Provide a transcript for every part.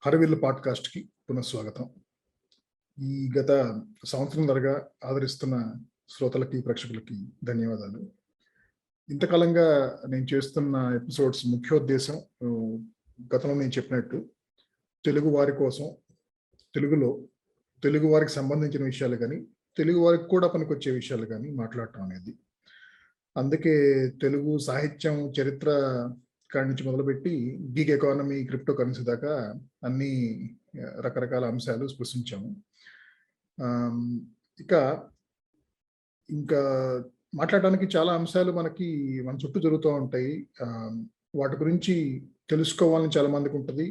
హరివిల్లు పాడ్కాస్ట్కి పునఃస్వాగతం. ఈ గత సంవత్సరంన్నరగా ఆదరిస్తున్న శ్రోతలకి, ప్రేక్షకులకి ధన్యవాదాలు. ఇంతకాలంగా నేను చేస్తున్న ఎపిసోడ్స్ ముఖ్యోద్దేశం గతంలో నేను చెప్పినట్టు తెలుగు వారి కోసం, తెలుగులో తెలుగు వారికి సంబంధించిన విషయాలు కానీ, తెలుగు వారికి కూడా పనికొచ్చే విషయాలు కానీ మాట్లాడటం అనేది. అందుకే తెలుగు సాహిత్యం, చరిత్ర కాడి నుంచి మొదలుపెట్టి గీగ్ ఎకానమీ, క్రిప్టో కరెన్సీ దాకా అన్ని రకరకాల అంశాలు స్పృశించాము. ఇక ఇంకా మాట్లాడడానికి చాలా అంశాలు మన చుట్టూ జరుగుతూ ఉంటాయి. వాటి గురించి తెలుసుకోవాలని చాలా మందికి ఉంటుంది.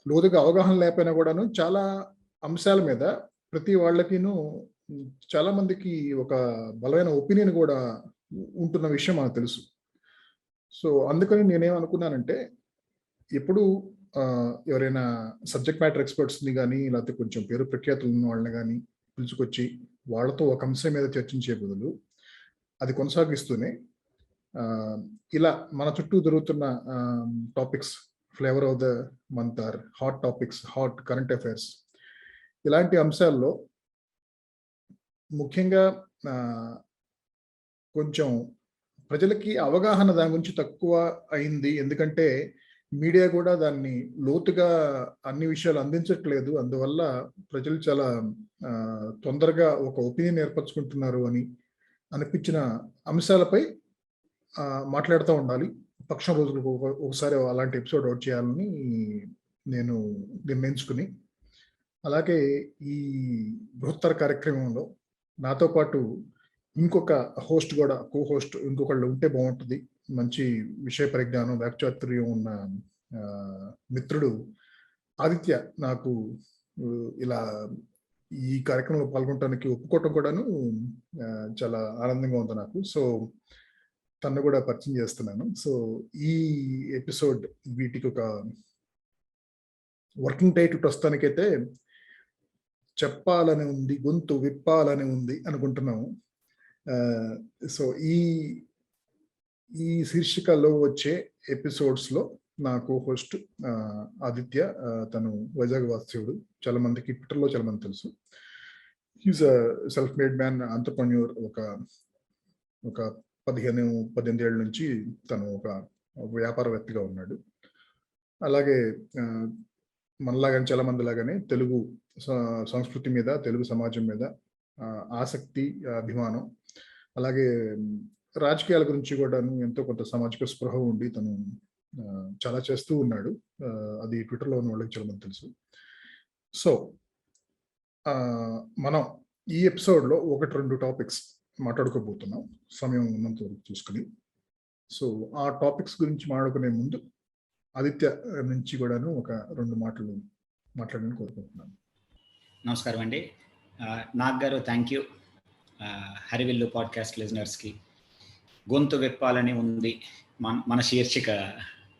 లోతుగా అవగాహన లేకపోయినా కూడాను చాలా అంశాల మీద ప్రతి వాళ్ళకిను చాలా మందికి ఒక బలమైన ఒపీనియన్ కూడా ఉంటున్న విషయం మనకు తెలుసు. సో అందుకని నేనేమనుకున్నానంటే, ఎప్పుడు ఎవరైనా సబ్జెక్ట్ మ్యాటర్ ఎక్స్పర్ట్స్ని కానీ, లేకపోతే కొంచెం పేరు ప్రఖ్యాతులు ఉన్న వాళ్ళని కానీ పిలుచుకొచ్చి వాళ్ళతో ఒక అంశం మీద చర్చించే బదులు అది కొనసాగిస్తూనే ఇలా మన చుట్టూ జరుగుతున్న topics, flavour of the month or hot topics, hot current affairs, ఇలాంటి అంశాల్లో ముఖ్యంగా కొంచెం ప్రజలకి అవగాహన దాని గురించి తక్కువ అయింది. ఎందుకంటే మీడియా కూడా దాన్ని లోతుగా అన్ని విషయాలు అందించట్లేదు. అందువల్ల ప్రజలు చాలా తొందరగా ఒక ఒపీనియన్ ఏర్పరచుకుంటున్నారు అని అనిపించిన అంశాలపై మాట్లాడుతూ ఉండాలి. పక్షం రోజులకు ఒకసారి అలాంటి ఎపిసోడ్ అవుట్ చేయాలని నేను నిర్ణయించుకుని, అలాగే ఈ బృహత్తర కార్యక్రమంలో నాతో పాటు ఇంకొక హోస్ట్ కూడా, కో హోస్ట్ ఇంకొకళ్ళు ఉంటే బాగుంటుంది. మంచి విషయ పరిజ్ఞానం, వాక్చాతుర్యం ఉన్న మిత్రుడు ఆదిత్య నాకు ఇలా ఈ కార్యక్రమంలో పాల్గొనడానికి ఒప్పుకోవటం కూడాను చాలా ఆనందంగా ఉంది నాకు. సో తను కూడా పరిచయం చేస్తున్నాను. సో ఈ ఎపిసోడ్ వీటికి ఒక వర్కింగ్ టైటిల్ ప్రస్తుతానికైతే చెప్పాలని ఉంది, గొంతు విప్పాలని ఉంది అనుకుంటున్నాము. సో ఈ శీర్షికలో వచ్చే ఎపిసోడ్స్లో నా కో హోస్ట్ ఆదిత్య. తను వైజాగ్ వాస్తవ్యుడు. చాలా మందికి ట్విట్టర్లో చాలా మంది తెలుసు. He's a self made man, entrepreneur. ఒక 18 ఏళ్ళ నుంచి తను ఒక వ్యాపారవేత్తగా ఉన్నాడు. అలాగే మనలాగానే చాలా మంది లాగానే తెలుగు సంస్కృతి మీద, తెలుగు సమాజం మీద ఆసక్తి, అభిమానం, అలాగే రాజకీయాల గురించి కూడాను ఎంతో కొంత సామాజిక స్పృహ ఉండి తను చాలా చేస్తూ ఉన్నాడు. అది ట్విట్టర్లో ఉన్న వాళ్ళకి చాలా మంది తెలుసు. సో మనం ఈ ఎపిసోడ్లో 1-2 టాపిక్స్ మాట్లాడుకోబోతున్నాం, సమయం ఉన్నంత వరకు చూసుకుని. సో ఆ టాపిక్స్ గురించి మాట్లాడుకునే ముందు ఆదిత్య నుంచి కూడాను ఒక 2 మాటలు మాట్లాడాలని కోరుకుంటున్నాను. నమస్కారం అండి. నాగ్ గారు, థ్యాంక్ యూ. హరివిల్లు పాడ్కాస్ట్ లిజనర్స్కి గొంతు విప్పాలని ఉంది మన శీర్షిక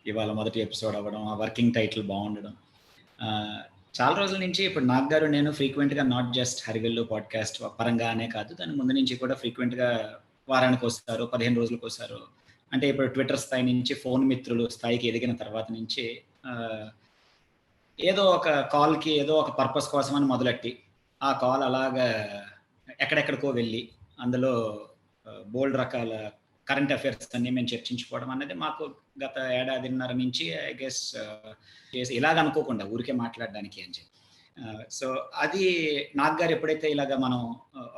ఇవాళ మొదటి ఎపిసోడ్ అవ్వడం, ఆ వర్కింగ్ టైటిల్ బాగుండడం. చాలా రోజుల నుంచి ఇప్పుడు నాగ్ గారు నేను ఫ్రీక్వెంట్గా నాట్ జస్ట్ హరివిల్లు పాడ్కాస్ట్ పరంగానే కాదు, దాని ముందు నుంచి కూడా ఫ్రీక్వెంట్గా వారానికి వస్తారు, 15 రోజులకు వస్తారు. అంటే ఇప్పుడు ట్విట్టర్ స్థాయి నుంచి ఫోన్ మిత్రులు స్థాయికి ఎదిగిన తర్వాత నుంచి ఏదో ఒక కాల్కి ఏదో ఒక పర్పస్ కోసమని మొదలెట్టి ఆ కాల్ అలాగా ఎక్కడెక్కడికో వెళ్ళి అందులో బోల్డ్ రకాల కరెంట్ అఫైర్స్ అన్ని మేము చర్చించుకోవడం అనేది మాకు గత 1.5 ఏళ్ళ నుంచి ఐ గెస్ చేసి ఇలాగ అనుకోకుండా ఊరికే మాట్లాడడానికి అని చెప్పి. సో అది నాగ్ గారు ఎప్పుడైతే ఇలాగ మనం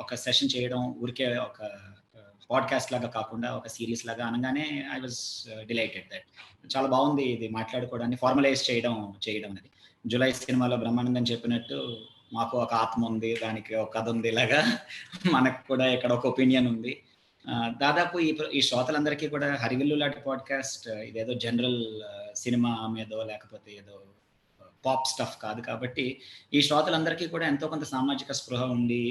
ఒక సెషన్ చేయడం, ఊరికే ఒక పాడ్కాస్ట్ లాగా కాకుండా ఒక సిరీస్ లాగా అనగానే ఐ వాజ్ డిలైటెడ్ దట్ చాలా బాగుంది ఇది మాట్లాడుకోవడానికి ఫార్మలైజ్ చేయడం అనేది. జులై సినిమాలో బ్రహ్మానందం చెప్పినట్టు మాకు ఒక ఆత్మ ఉంది, దానికి ఒక కథ ఉంది, ఇలాగా మనకు కూడా ఇక్కడ ఒక ఒపీనియన్ ఉంది. దాదాపు ఈ శ్రోతలందరికీ కూడా హరివిల్లు లాంటి పాడ్కాస్ట్ ఇదేదో జనరల్ సినిమా మీదో లేకపోతే ఏదో పాప్ స్టఫ్ కాదు. కాబట్టి ఈ శ్రోతలందరికీ కూడా ఎంతో కొంత సామాజిక స్పృహ ఉండి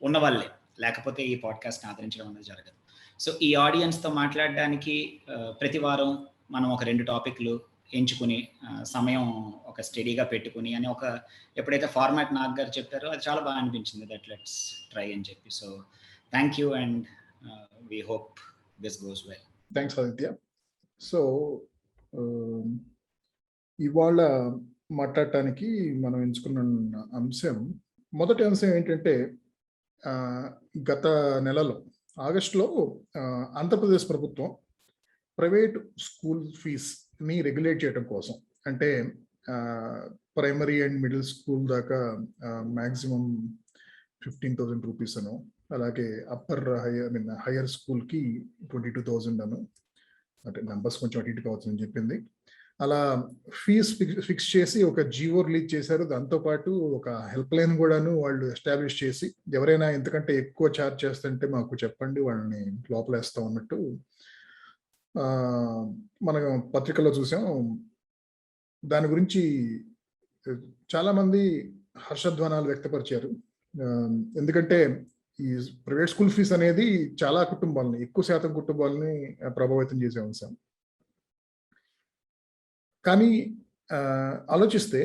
ఉన్నవాళ్ళే, లేకపోతే ఈ పాడ్కాస్ట్ని ఆదరించడం అనేది జరగదు. సో ఈ ఆడియన్స్తో మాట్లాడడానికి ప్రతి వారం మనం ఒక 2 టాపిక్లు ఎంచుకుని సమయం ఒక స్టడీగా పెట్టుకుని అని ఒక ఎప్పుడైతే ఫార్మాట్ నాగ్ గారు చెప్పారో అది చాలా బాగా అనిపించింది, దట్ లెట్స్ ట్రై అని చెప్పి. So thank you and we hope this goes well. Thanks Aditya. So ఇవాళ మాట్లాడటానికి మనం ఎంచుకున్న అంశం, మొదటి అంశం ఏంటంటే గత నెలలో ఆగస్టులో ఆంధ్రప్రదేశ్ ప్రభుత్వం ప్రైవేట్ స్కూల్ ఫీస్ని రెగ్యులేట్ చేయడం కోసం, అంటే ప్రైమరీ అండ్ మిడిల్ స్కూల్ దాకా మ్యాక్సిమం 15,000 రూపీస్ అను, అలాగే అప్పర్ హైయర్ స్కూల్కి 22,000 అను, అంటే నెంబర్స్ కొంచెం అటు ఇటు కావచ్చు అని చెప్పింది. అలా ఫీజ్ ఫిక్స్ చేసి ఒక జియో రిలీజ్ చేశారు. దాంతోపాటు ఒక హెల్ప్ లైన్ కూడాను వాళ్ళు ఎస్టాబ్లిష్ చేసి, ఎవరైనా ఎంతకంటే ఎక్కువ ఛార్జ్ చేస్తుంటే మాకు చెప్పండి, వాళ్ళని లోపలేస్తాం అన్నట్టు మనం పత్రికల్లో చూసాం. దాని గురించి చాలామంది హర్షధ్వానాలు వ్యక్తపరిచారు. ఎందుకంటే ఈ ప్రైవేట్ స్కూల్ ఫీజు అనేది చాలా కుటుంబాలని, ఎక్కువ శాతం కుటుంబాలని ప్రభావితం చేసే అంశం. కానీ ఆలోచిస్తే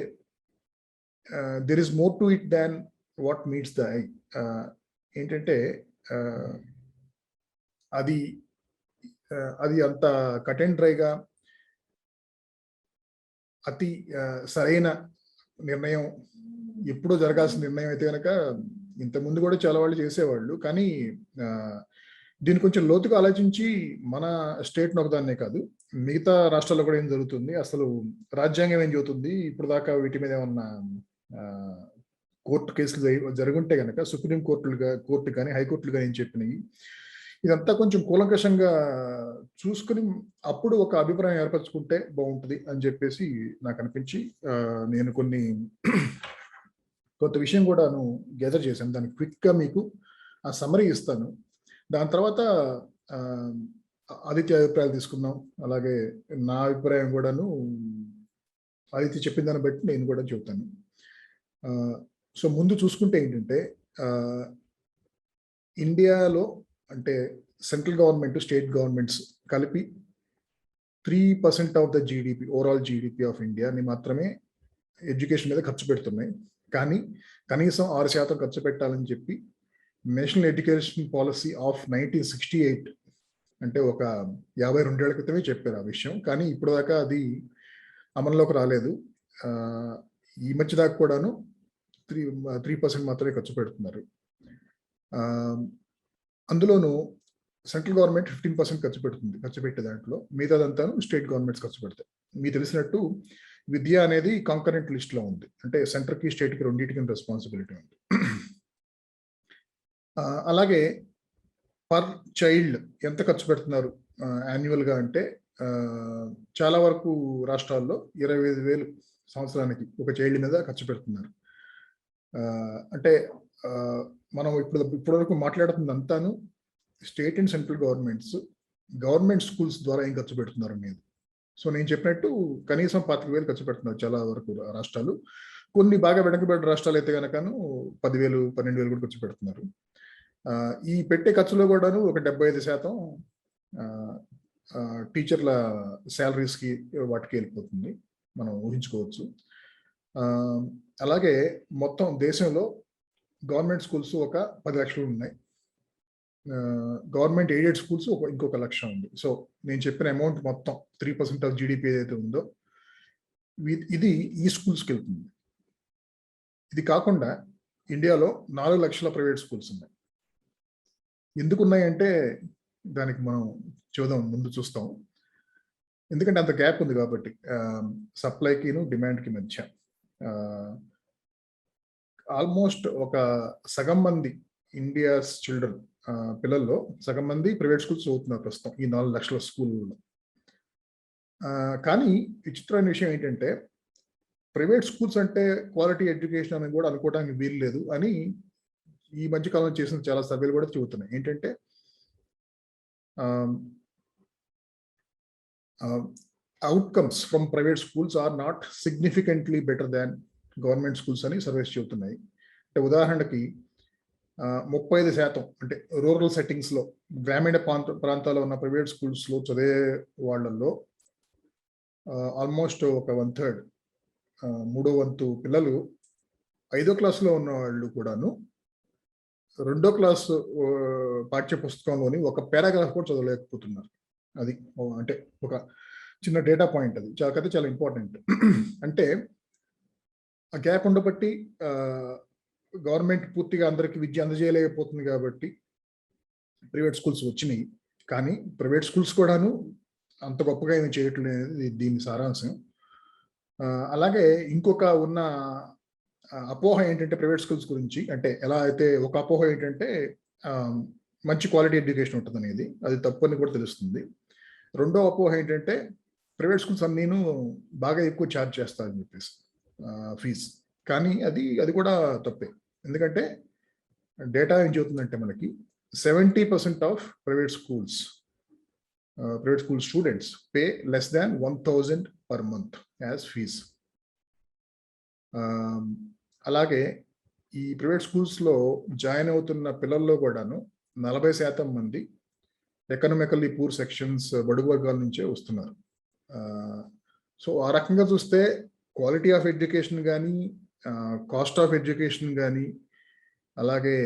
there is more to it than what meets the eye. ఏంటంటే అది అంత కట్ అండ్ డ్రైగా అతి సరైన నిర్ణయం, ఎప్పుడో జరగాల్సిన నిర్ణయం అయితే కనుక ఇంతకుముందు కూడా చాలా వాళ్ళు చేసేవాళ్ళు. కానీ దీన్ని కొంచెం లోతుగా ఆలోచించి మన స్టేట్ను ఒకదాన్నే కాదు, మిగతా రాష్ట్రాల్లో కూడా ఏం జరుగుతుంది, అసలు రాజ్యాంగం ఏం చెబుతుంది, ఇప్పుడు దాకా వీటి మీద ఏమన్నా కోర్టు కేసులు జరుగుంటే కనుక సుప్రీం కోర్టు కానీ హైకోర్టులు కానీ ఏం చెప్పినాయి, ఇదంతా కొంచెం కూలంకషంగా చూసుకుని అప్పుడు ఒక అభిప్రాయం ఏర్పరచుకుంటే బాగుంటుంది అని చెప్పేసి నాకు అనిపించి నేను కొంత విషయం కూడాను గ్యాదర్ చేశాను. దానికి క్విక్గా మీకు ఆ సమ్మరీ ఇస్తాను. దాని తర్వాత ఆదిత్య అభిప్రాయాలు తీసుకుందాం. అలాగే నా అభిప్రాయం కూడాను ఆదిత్య చెప్పిన దాన్ని బట్టి నేను కూడా చెబుతాను. సో ముందు చూసుకుంటే ఏంటంటే, ఇండియాలో అంటే సెంట్రల్ గవర్నమెంట్, స్టేట్ గవర్నమెంట్స్ కలిపి 3% of the GDP, overall GDP of ఇండియాని మాత్రమే ఎడ్యుకేషన్ మీద ఖర్చు పెడుతున్నాయి. కానీ కనీసం 6% ఖర్చు పెట్టాలని చెప్పి నేషనల్ ఎడ్యుకేషన్ పాలసీ ఆఫ్ 1968, అంటే ఒక 52 ఏళ్ల క్రితమే చెప్పారు ఆ విషయం. కానీ ఇప్పుడు దాకా అది అమల్లోకి రాలేదు. ఈ మధ్య దాకా కూడాను 3% మాత్రమే ఖర్చు పెడుతున్నారు. అందులోనూ సెంట్రల్ గవర్నమెంట్ 15% ఖర్చు పెట్టే దాంట్లో మిగతాదంతా స్టేట్ గవర్నమెంట్స్ ఖర్చు పెడతాయి. మీకు తెలిసినట్టు విద్య అనేది కాంకరెంట్ లిస్ట్లో ఉంది, అంటే సెంటర్కి స్టేట్కి రెండింటికి రెస్పాన్సిబిలిటీ ఉంది. అలాగే పర్ చైల్డ్ ఎంత ఖర్చు పెడుతున్నారు యాన్యువల్గా అంటే, చాలా వరకు రాష్ట్రాల్లో 25,000 సంవత్సరానికి ఒక చైల్డ్ మీద ఖర్చు పెడుతున్నారు. అంటే మనం ఇప్పటివరకు మాట్లాడుతుంది అంతాను state and central government schools ద్వారా ఏం ఖర్చు పెడుతున్నారు అనేది. సో నేను చెప్పినట్టు కనీసం 25,000 ఖర్చు పెడుతున్నారు చాలా వరకు రాష్ట్రాలు. కొన్ని బాగా వెనకబడిన రాష్ట్రాలు అయితే కనుకను 10,000, 12,000 కూడా ఖర్చు పెడుతున్నారు. ఈ పెట్టే ఖర్చులో కూడాను ఒక 75% టీచర్ల శాలరీస్కి వాటికి వెళ్ళిపోతుంది, మనం ఊహించుకోవచ్చు. అలాగే మొత్తం దేశంలో గవర్నమెంట్ స్కూల్స్ ఒక 10 లక్షలు ఉన్నాయి. గవర్నమెంట్ ఎయిడెడ్ స్కూల్స్ ఇంకొక 1,00,000 ఉంది. సో నేను చెప్పిన అమౌంట్ మొత్తం 3% ఆఫ్ జీడిపి ఏదైతే ఉందో ఇది ఈ స్కూల్స్కి వెళ్తుంది. ఇది కాకుండా ఇండియాలో 4 లక్షల ప్రైవేట్ స్కూల్స్ ఉన్నాయి. ఎందుకు ఉన్నాయంటే దానికి మనం ముందు చూస్తాం. ఎందుకంటే అంత గ్యాప్ ఉంది కాబట్టి, సప్లైకిను డిమాండ్కి మధ్య. ఆల్మోస్ట్ ఒక సగం మంది ఇండియాస్ చిల్డ్రన్, పిల్లల్లో సగం మంది ప్రైవేట్ స్కూల్స్ చదువుతున్నారు ప్రస్తుతం ఈ 4 లక్షల స్కూల్లో. కానీ విచిత్రమైన విషయం ఏంటంటే, ప్రైవేట్ స్కూల్స్ అంటే క్వాలిటీ ఎడ్యుకేషన్ అని కూడా అనుకోవడానికి వీలు లేదు అని ఈ మధ్యకాలంలో చేసిన చాలా సర్వేలు కూడా చెబుతున్నాయి. ఏంటంటే outcomes from private schools are not significantly better than government schools అని సర్వేస్ చెబుతున్నాయి. అంటే ఉదాహరణకి 35%, అంటే రూరల్ సెట్టింగ్స్లో, గ్రామీణ ప్రాంతాల్లో ఉన్న ప్రైవేట్ స్కూల్స్లో చదివే వాళ్ళల్లో ఆల్మోస్ట్ ఒక 1/3, 3వ వంతు పిల్లలు 5వ క్లాసులో ఉన్న వాళ్ళు కూడాను 2వ క్లాసు పాఠ్య పుస్తకంలోని ఒక పారాగ్రాఫ్ కూడా చదవలేకపోతున్నారు. అది అంటే ఒక చిన్న డేటా పాయింట్ అది చాలా ఇంపార్టెంట్. అంటే ఆ గ్యాప్ ఉండబట్టి గవర్నమెంట్ పూర్తిగా అందరికి విద్య అందజేయలేకపోతుంది కాబట్టి ప్రైవేట్ స్కూల్స్ వచ్చినాయి. కానీ ప్రైవేట్ స్కూల్స్ కూడాను అంత గొప్పగా ఏమి చేయట్లేదు దీని సారాంశం. అలాగే ఇంకొక ఉన్న అపోహ ఏంటంటే ప్రైవేట్ స్కూల్స్ గురించి, అంటే ఎలా అయితే ఒక అపోహ ఏంటంటే మంచి క్వాలిటీ ఎడ్యుకేషన్ ఉంటుంది అనేది, అది తప్పు అని కూడా తెలుస్తుంది. రెండో అపోహ ఏంటంటే ప్రైవేట్ స్కూల్స్ అన్నీను బాగా ఎక్కువ ఛార్జ్ చేస్తారని చెప్పేసి ఫీజు. కానీ అది కూడా తప్పే. ఎందుకంటే డేటా ఏం చెబుతుందంటే మనకి 70% of private school students pay less than 1,000 per month as fees. అలాగే ఈ ప్రైవేట్ స్కూల్స్లో జాయిన్ అవుతున్న పిల్లల్లో కూడాను 40% మంది ఎకనామికల్లీ పూర్ సెక్షన్స్, బడుగు వర్గాల నుంచే వస్తున్నారు. సో ఆ రకంగా చూస్తే క్వాలిటీ ఆఫ్ ఎడ్యుకేషన్ కానీ, కాస్ట్ ఆఫ్ ఎడ్యుకేషన్ కానీ, అలాగే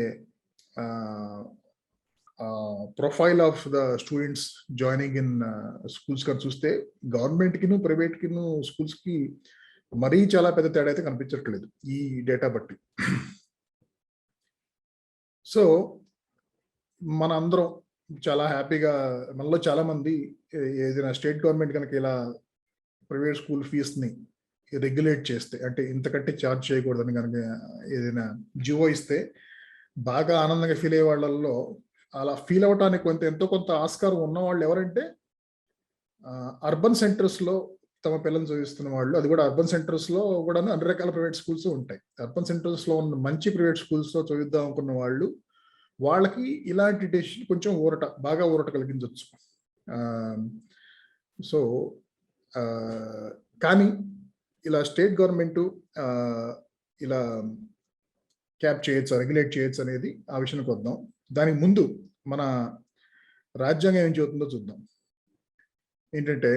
profile of the students joining in schools కానీ చూస్తే గవర్నమెంట్కిను ప్రైవేట్కిను స్కూల్స్కి మరీ చాలా పెద్ద తేడా అయితే కనిపించట్లేదు ఈ డేటా బట్టి. సో మన అందరం చాలా హ్యాపీగా, మనలో చాలా మంది ఏదైనా స్టేట్ గవర్నమెంట్ కనుక ఇలా ప్రైవేట్ స్కూల్ ఫీజుని రెగ్యులేట్ చేస్తే, అంటే ఇంతకంటే ఛార్జ్ చేయకూడదని కనుక ఏదైనా జివో ఇస్తే బాగా ఆనందంగా ఫీల్ అయ్యే వాళ్ళల్లో, అలా ఫీల్ అవటానికి ఎంతో కొంత ఆస్కారం ఉన్న వాళ్ళు ఎవరంటే అర్బన్ సెంటర్స్లో తమ పిల్లల్ని చదివిస్తున్న వాళ్ళు. అది కూడా అర్బన్ సెంటర్స్లో కూడా అన్ని రకాల ప్రైవేట్ స్కూల్స్ ఉంటాయి. అర్బన్ సెంటర్స్లో ఉన్న మంచి ప్రైవేట్ స్కూల్స్లో చదివిద్దాం అనుకున్న వాళ్ళు, వాళ్ళకి ఇలాంటి డెసిషన్ కొంచెం బాగా ఊరట కలిగించవచ్చు. సో కానీ ఇలా స్టేట్ గవర్నమెంట్ ఇలా క్యాప్ చేయొచ్చు, రెగ్యులేట్ చేయొచ్చు అనేది ఆ విషయానికి వద్దాం. దానికి ముందు మన రాజ్యాంగం ఏం చెబుతుందో చూద్దాం. ఏంటంటే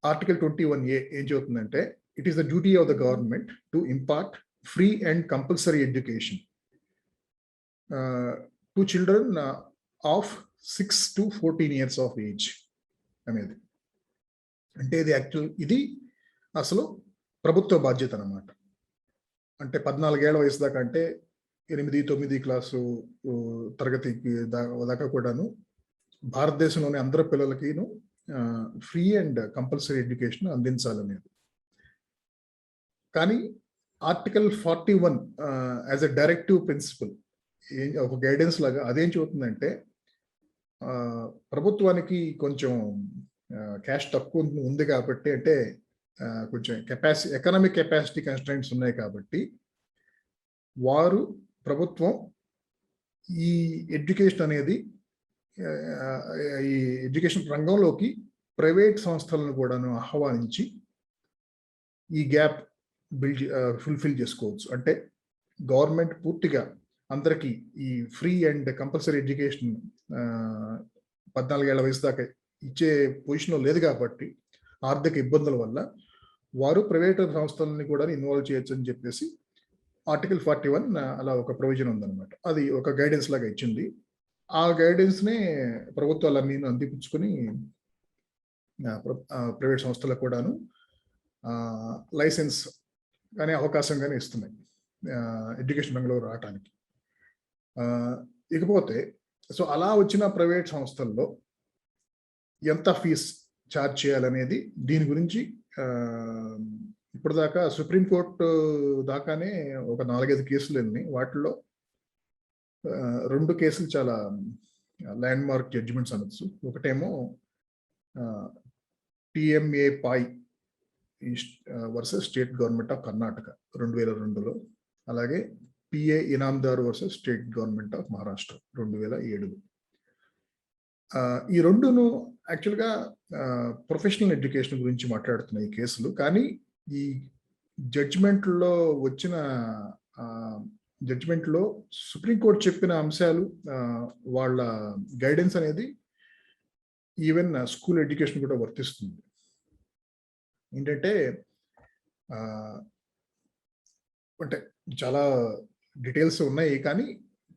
ఆర్టికల్ 21A ఏం చెబుతుందంటే, it is the duty of the government to impart free and compulsory education to children of 6 to 14 years of age అనేది. అంటే ఇది అసలు ప్రభుత్వ బాధ్యత అన్నమాట. అంటే 14 ఏళ్ల వయసు దాకా, అంటే 8, 9 క్లాసు తరగతికి దాకా కూడాను భారతదేశంలోని అందరి పిల్లలకిను ఫ్రీ అండ్ కంపల్సరీ ఎడ్యుకేషన్ అందించాలనేది. కానీ article 41 as a directive principle, ఒక గైడెన్స్ లాగా అదేం చెబుతుందంటే, ప్రభుత్వానికి కొంచెం క్యాష్ తక్కువ ఉంది కాబట్టి, అంటే కొంచెం ఎకనామిక్ కెపాసిటీ కన్స్ట్రైంట్స్ ఉన్నాయి కాబట్టి, ప్రభుత్వం ఈ ఎడ్యుకేషన్ అనేది, ఈ ఎడ్యుకేషన్ రంగంలోకి ప్రైవేట్ సంస్థలను కూడాను ఆహ్వానించి ఈ గ్యాప్ ఫుల్ఫిల్ చేసుకోవచ్చు. అంటే గవర్నమెంట్ పూర్తిగా అందరికీ ఈ ఫ్రీ అండ్ కంపల్సరీ ఎడ్యుకేషన్ 14 ఏళ్ల వయసు దాకా ఇచ్చే పొజిషన్లో లేదు కాబట్టి, ఆర్థిక ఇబ్బందుల వల్ల వారు ప్రైవేట్ సంస్థలని కూడా ఇన్వాల్వ్ చేయొచ్చు అని చెప్పేసి ఆర్టికల్ 41 అలా ఒక ప్రొవిజన్ ఉందన్నమాట. అది ఒక గైడెన్స్ లాగా ఇచ్చింది. ఆ గైడెన్స్నే ప్రభుత్వాలన్నీ అందిపుచ్చుకొని ప్రైవేట్ సంస్థలకు కూడాను లైసెన్స్ కానీ అవకాశం కానీ ఇస్తున్నాయి ఎడ్యుకేషన్ రంగంలో రావటానికి. ఇకపోతే సో అలా వచ్చిన ప్రైవేట్ సంస్థల్లో ఎంత ఫీజ్ ఛార్జ్ చేయాలనేది, దీని గురించి ఇప్పుడు దాకా సుప్రీంకోర్టు దాకానే ఒక 4-5 కేసులు వెళ్ళినాయి. వాటిలో 2 కేసులు చాలా ల్యాండ్ మార్క్ జడ్జిమెంట్స్ అనొచ్చు. ఒకటేమో TMA Pai versus state government of Karnataka 2002లో, అలాగే PA Inamdar versus state government of Maharashtra 2007లో. ఈ రెండును యాక్చువల్గా ప్రొఫెషనల్ ఎడ్యుకేషన్ గురించి మాట్లాడుతున్నాయి ఈ కేసులు. కానీ ఈ జడ్జిమెంట్లో సుప్రీంకోర్టు చెప్పిన అంశాలు, వాళ్ళ గైడెన్స్ అనేది ఈవెన్ స్కూల్ ఎడ్యుకేషన్ కూడా వర్తిస్తుంది. ఏంటంటే అంటే చాలా డీటెయిల్స్ ఉన్నాయి, కానీ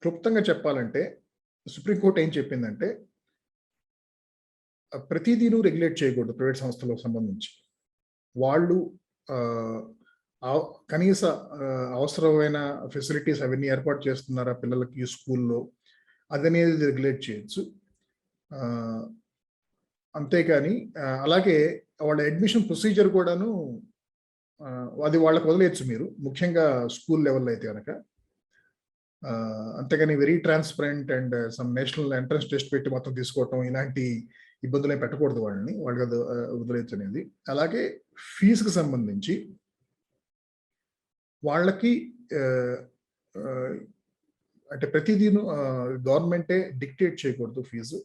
క్లుప్తంగా చెప్పాలంటే సుప్రీంకోర్టు ఏం చెప్పిందంటే, ప్రతిదీను రెగ్యులేట్ చేయకూడదు ప్రైవేట్ సంస్థలకు సంబంధించి. వాళ్ళు కనీస అవసరమైన ఫెసిలిటీస్ అవన్నీ ఏర్పాటు చేస్తున్నారా పిల్లలకి స్కూల్లో, అదనేది రెగ్యులేట్ చేయొచ్చు. అంతేకాని అలాగే వాళ్ళ అడ్మిషన్ ప్రొసీజర్ కూడాను అది వాళ్ళకి వదిలేయచ్చు మీరు, ముఖ్యంగా స్కూల్ లెవెల్లో అయితే కనుక. అంతేగాని very transparent and some national entrance test పెట్టి మొత్తం తీసుకోవటం ఇలాంటి ఇబ్బందులు పెట్టకూడదు వాళ్ళని, వాళ్ళకి అది వదిలేయచ్చు అనేది. అలాగే ఫీజుకి సంబంధించి వాళ్ళకి అంటే ప్రతిదీను గవర్నమెంటే డిక్టేట్ చేయకూడదు fees.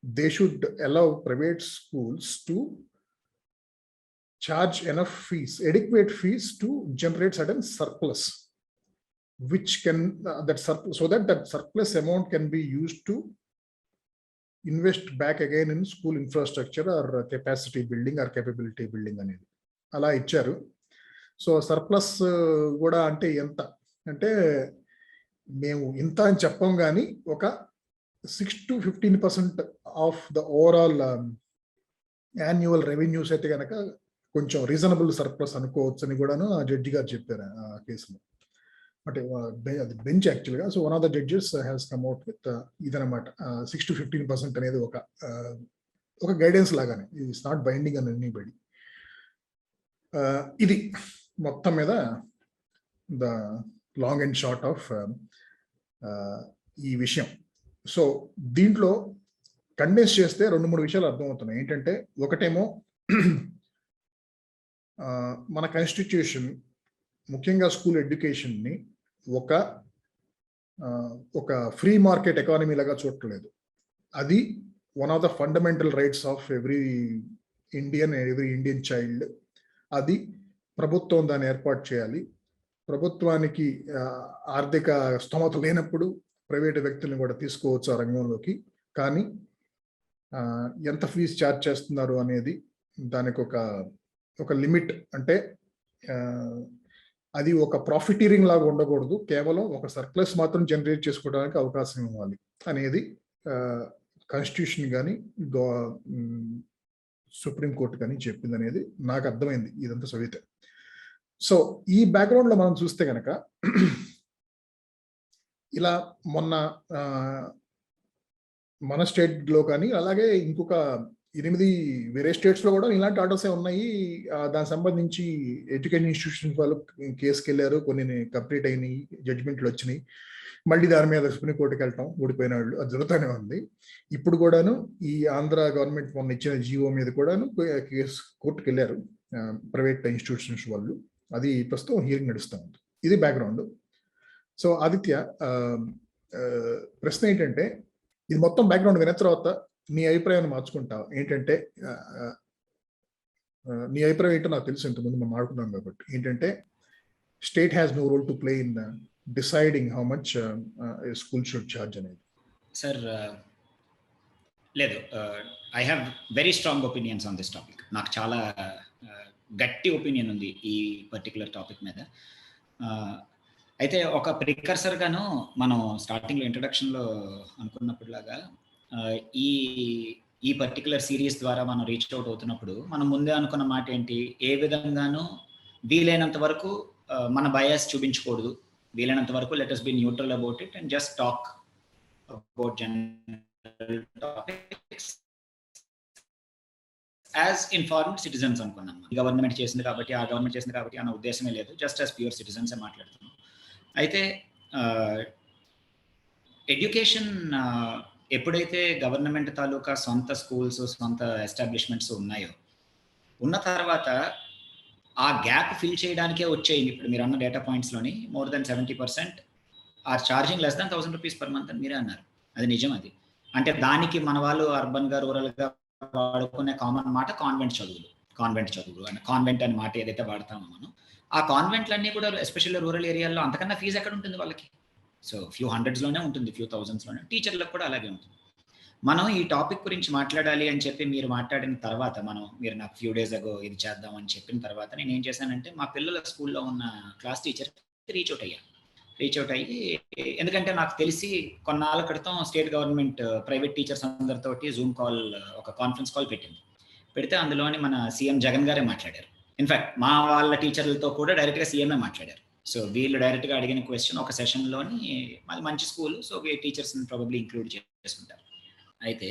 They should allow private schools to charge enough fees, adequate fees to generate certain surplus, which can so that surplus amount can be used to invest back again in school infrastructure or capacity building or capability building అనేది అలా ఇచ్చారు. So surplus కూడా అంటే ఎంత అంటే మేము ఇంత అని చెప్పం, కానీ ఒక 6 to 15% of the overall annual revenues అయితే కనుక కొంచెం రీజనబుల్ సర్ప్లస్ అనుకోవచ్చు అని కూడాను ఆ జడ్జి గారు చెప్పారు ఆ కేసులో. అంటే అది బెంచ్ యాక్చువల్గా. So one of the judges has come out with ఇదనమాట, 6 to 15% అనేది ఒక గైడెన్స్ లాగానే, it's not binding an anybody. ఇది మొత్తం మీద the long and short of ఈ విషయం. సో దీంట్లో కండెన్స్ చేస్తే 2-3 విషయాలు అర్థమవుతున్నాయి. ఏంటంటే ఒకటేమో మన కాన్స్టిట్యూషన్ ముఖ్యంగా స్కూల్ ఎడ్యుకేషన్ని ఒక ఫ్రీ మార్కెట్ ఎకానమీ లాగా చూడట్లేదు. అది one of the fundamental rights of every Indian child. అది ప్రభుత్వం దాన్ని ఏర్పాటు చేయాలి. ప్రభుత్వానికి ఆర్థిక స్తోమత లేనప్పుడు ప్రైవేటు వ్యక్తులను కూడా తీసుకోవచ్చు ఆ రంగంలోకి. కానీ ఎంత ఫీజు ఛార్జ్ చేస్తున్నారు అనేది దానికి ఒక లిమిట్, అంటే అది ఒక ప్రాఫిటీరింగ్ లాగా ఉండకూడదు, కేవలం ఒక సర్ప్లస్ మాత్రం జనరేట్ చేసుకోవడానికి అవకాశం ఇవ్వాలి అనేది కాన్స్టిట్యూషన్ కానీ సుప్రీంకోర్టు కానీ చెప్పింది అనేది నాకు అర్థమైంది ఇదంతా చదివితే. సో ఈ బ్యాక్గ్రౌండ్లో మనం చూస్తే కనుక ఇలా మొన్న మన స్టేట్లో కానీ అలాగే ఇంకొక 8 వేరే స్టేట్స్లో కూడా ఇలాంటి ఆర్డర్సే ఉన్నాయి. దానికి సంబంధించి ఎడ్యుకేషన్ ఇన్స్టిట్యూషన్ వాళ్ళు కేసుకి వెళ్ళారు, కొన్ని కంప్లీట్ అయినాయి, జడ్జిమెంట్లు వచ్చినాయి. మళ్ళీ దాని మీద సుప్రీంకోర్టుకి వెళ్ళటం, ఓడిపోయిన వాళ్ళు, అది జరుగుతూనే ఉంది. ఇప్పుడు కూడాను ఈ ఆంధ్ర గవర్నమెంట్ మొన్న ఇచ్చిన జీవో మీద కూడాను కేసు కోర్టుకు వెళ్ళారు ప్రైవేట్ ఇన్స్టిట్యూషన్స్ వాళ్ళు. అది ప్రస్తుతం హియరింగ్ నడుస్తూ ఉంది. ఇది బ్యాక్గ్రౌండ్. సో ఆదిత్య, ప్రశ్న ఏంటంటే, ఇది మొత్తం బ్యాక్గ్రౌండ్ విన్న తర్వాత నీ అభిప్రాయాన్ని మార్చుకుంటావు ఏంటంటే, నీ అభిప్రాయం ఏంటో నాకు తెలుసు, ఇంతకుముందు మనం ఆడుకున్నాం కాబట్టి. ఏంటంటే state has no role to play in deciding how much school should charge అనేది. సార్ లేదు, I have very strong opinions on this topic. నాకు చాలా గట్టి ఒపీనియన్ ఉంది ఈ పర్టికులర్ టాపిక్ మీద. అయితే ఒక ప్రికర్సర్గాను మనం స్టార్టింగ్లో ఇంట్రడక్షన్లో అనుకున్నప్పుడులాగా ఈ పర్టికులర్ సిరీస్ ద్వారా మనం రీచ్ అవుట్ అవుతున్నప్పుడు మనం ముందే అనుకున్న మాట ఏంటి, ఏ విధంగానూ వీలైనంత వరకు మన బయాస్ చూపించకూడదు, వీలైనంత వరకు let us be neutral about it and just talk about general topics as informed citizens అనుకున్నాం. గవర్నమెంట్ చేసింది కాబట్టి, ఆ గవర్నమెంట్ చేసింది కాబట్టి అన్న ఉద్దేశమే లేదు, జస్ట్ యాజ్ ప్యూర్ సిటిజన్స్ మాట్లాడుతున్నాం. అయితే ఎడ్యుకేషన్ ఎప్పుడైతే గవర్నమెంట్ తాలూకా సొంత స్కూల్స్, సొంత ఎస్టాబ్లిష్మెంట్స్ ఉన్నాయో, ఉన్న తర్వాత ఆ గ్యాప్ ఫిల్ చేయడానికే వచ్చాయి. ఇప్పుడు మీరు అన్న డేటా పాయింట్స్లోని more than 70% are charging less than 1000 rupees per month అని మీరే అన్నారు. అది నిజం. అది అంటే దానికి మన వాళ్ళు అర్బన్గా, రూరల్గా వాడుకునే కామన్ మాట కాన్వెంట్ చదువులు అని, కాన్వెంట్ అనే మాట ఏదైతే వాడతామో మనం, ఆ కాన్వెంట్లన్నీ కూడా ఎస్పెషల్లీ రూరల్ ఏరియాల్లో అంతకన్నా ఫీజు ఎక్కడ ఉంటుంది వాళ్ళకి? సో ఫ్యూ హండ్రెడ్స్లోనే ఉంటుంది, ఫ్యూ థౌజండ్స్లోనే. టీచర్లకు కూడా అలాగే ఉంటుంది. మనం ఈ టాపిక్ గురించి మాట్లాడాలి అని చెప్పి మీరు మాట్లాడిన తర్వాత, మీరు నాకు ఫ్యూ డేస్ అగో ఇది చేద్దామని చెప్పిన తర్వాత నేను ఏం చేశానంటే, మా పిల్లల స్కూల్లో ఉన్న క్లాస్ టీచర్కి రీచ్ అవుట్ అయ్యాను. రీచ్ అవుట్ అయ్యి, ఎందుకంటే నాకు తెలిసి కొన్నాళ్ళ క్రితం స్టేట్ గవర్నమెంట్ ప్రైవేట్ టీచర్స్ అందరితోటి జూమ్ కాల్, ఒక కాన్ఫరెన్స్ కాల్ పెట్టింది. పెడితే అందులోని మన సీఎం జగన్ గారే మాట్లాడారు. ఇన్ఫాక్ట్ మా వాళ్ళ టీచర్లతో కూడా డైరెక్ట్గా సీఎంఏ మాట్లాడారు. సో వీళ్ళు డైరెక్ట్గా అడిగిన క్వశ్చన్ ఒక సెషన్లోని, మాది మంచి స్కూల్, సో టీచర్స్ని ప్రాబబ్లీ ఇంక్లూడ్ చేసుకుంటారు. అయితే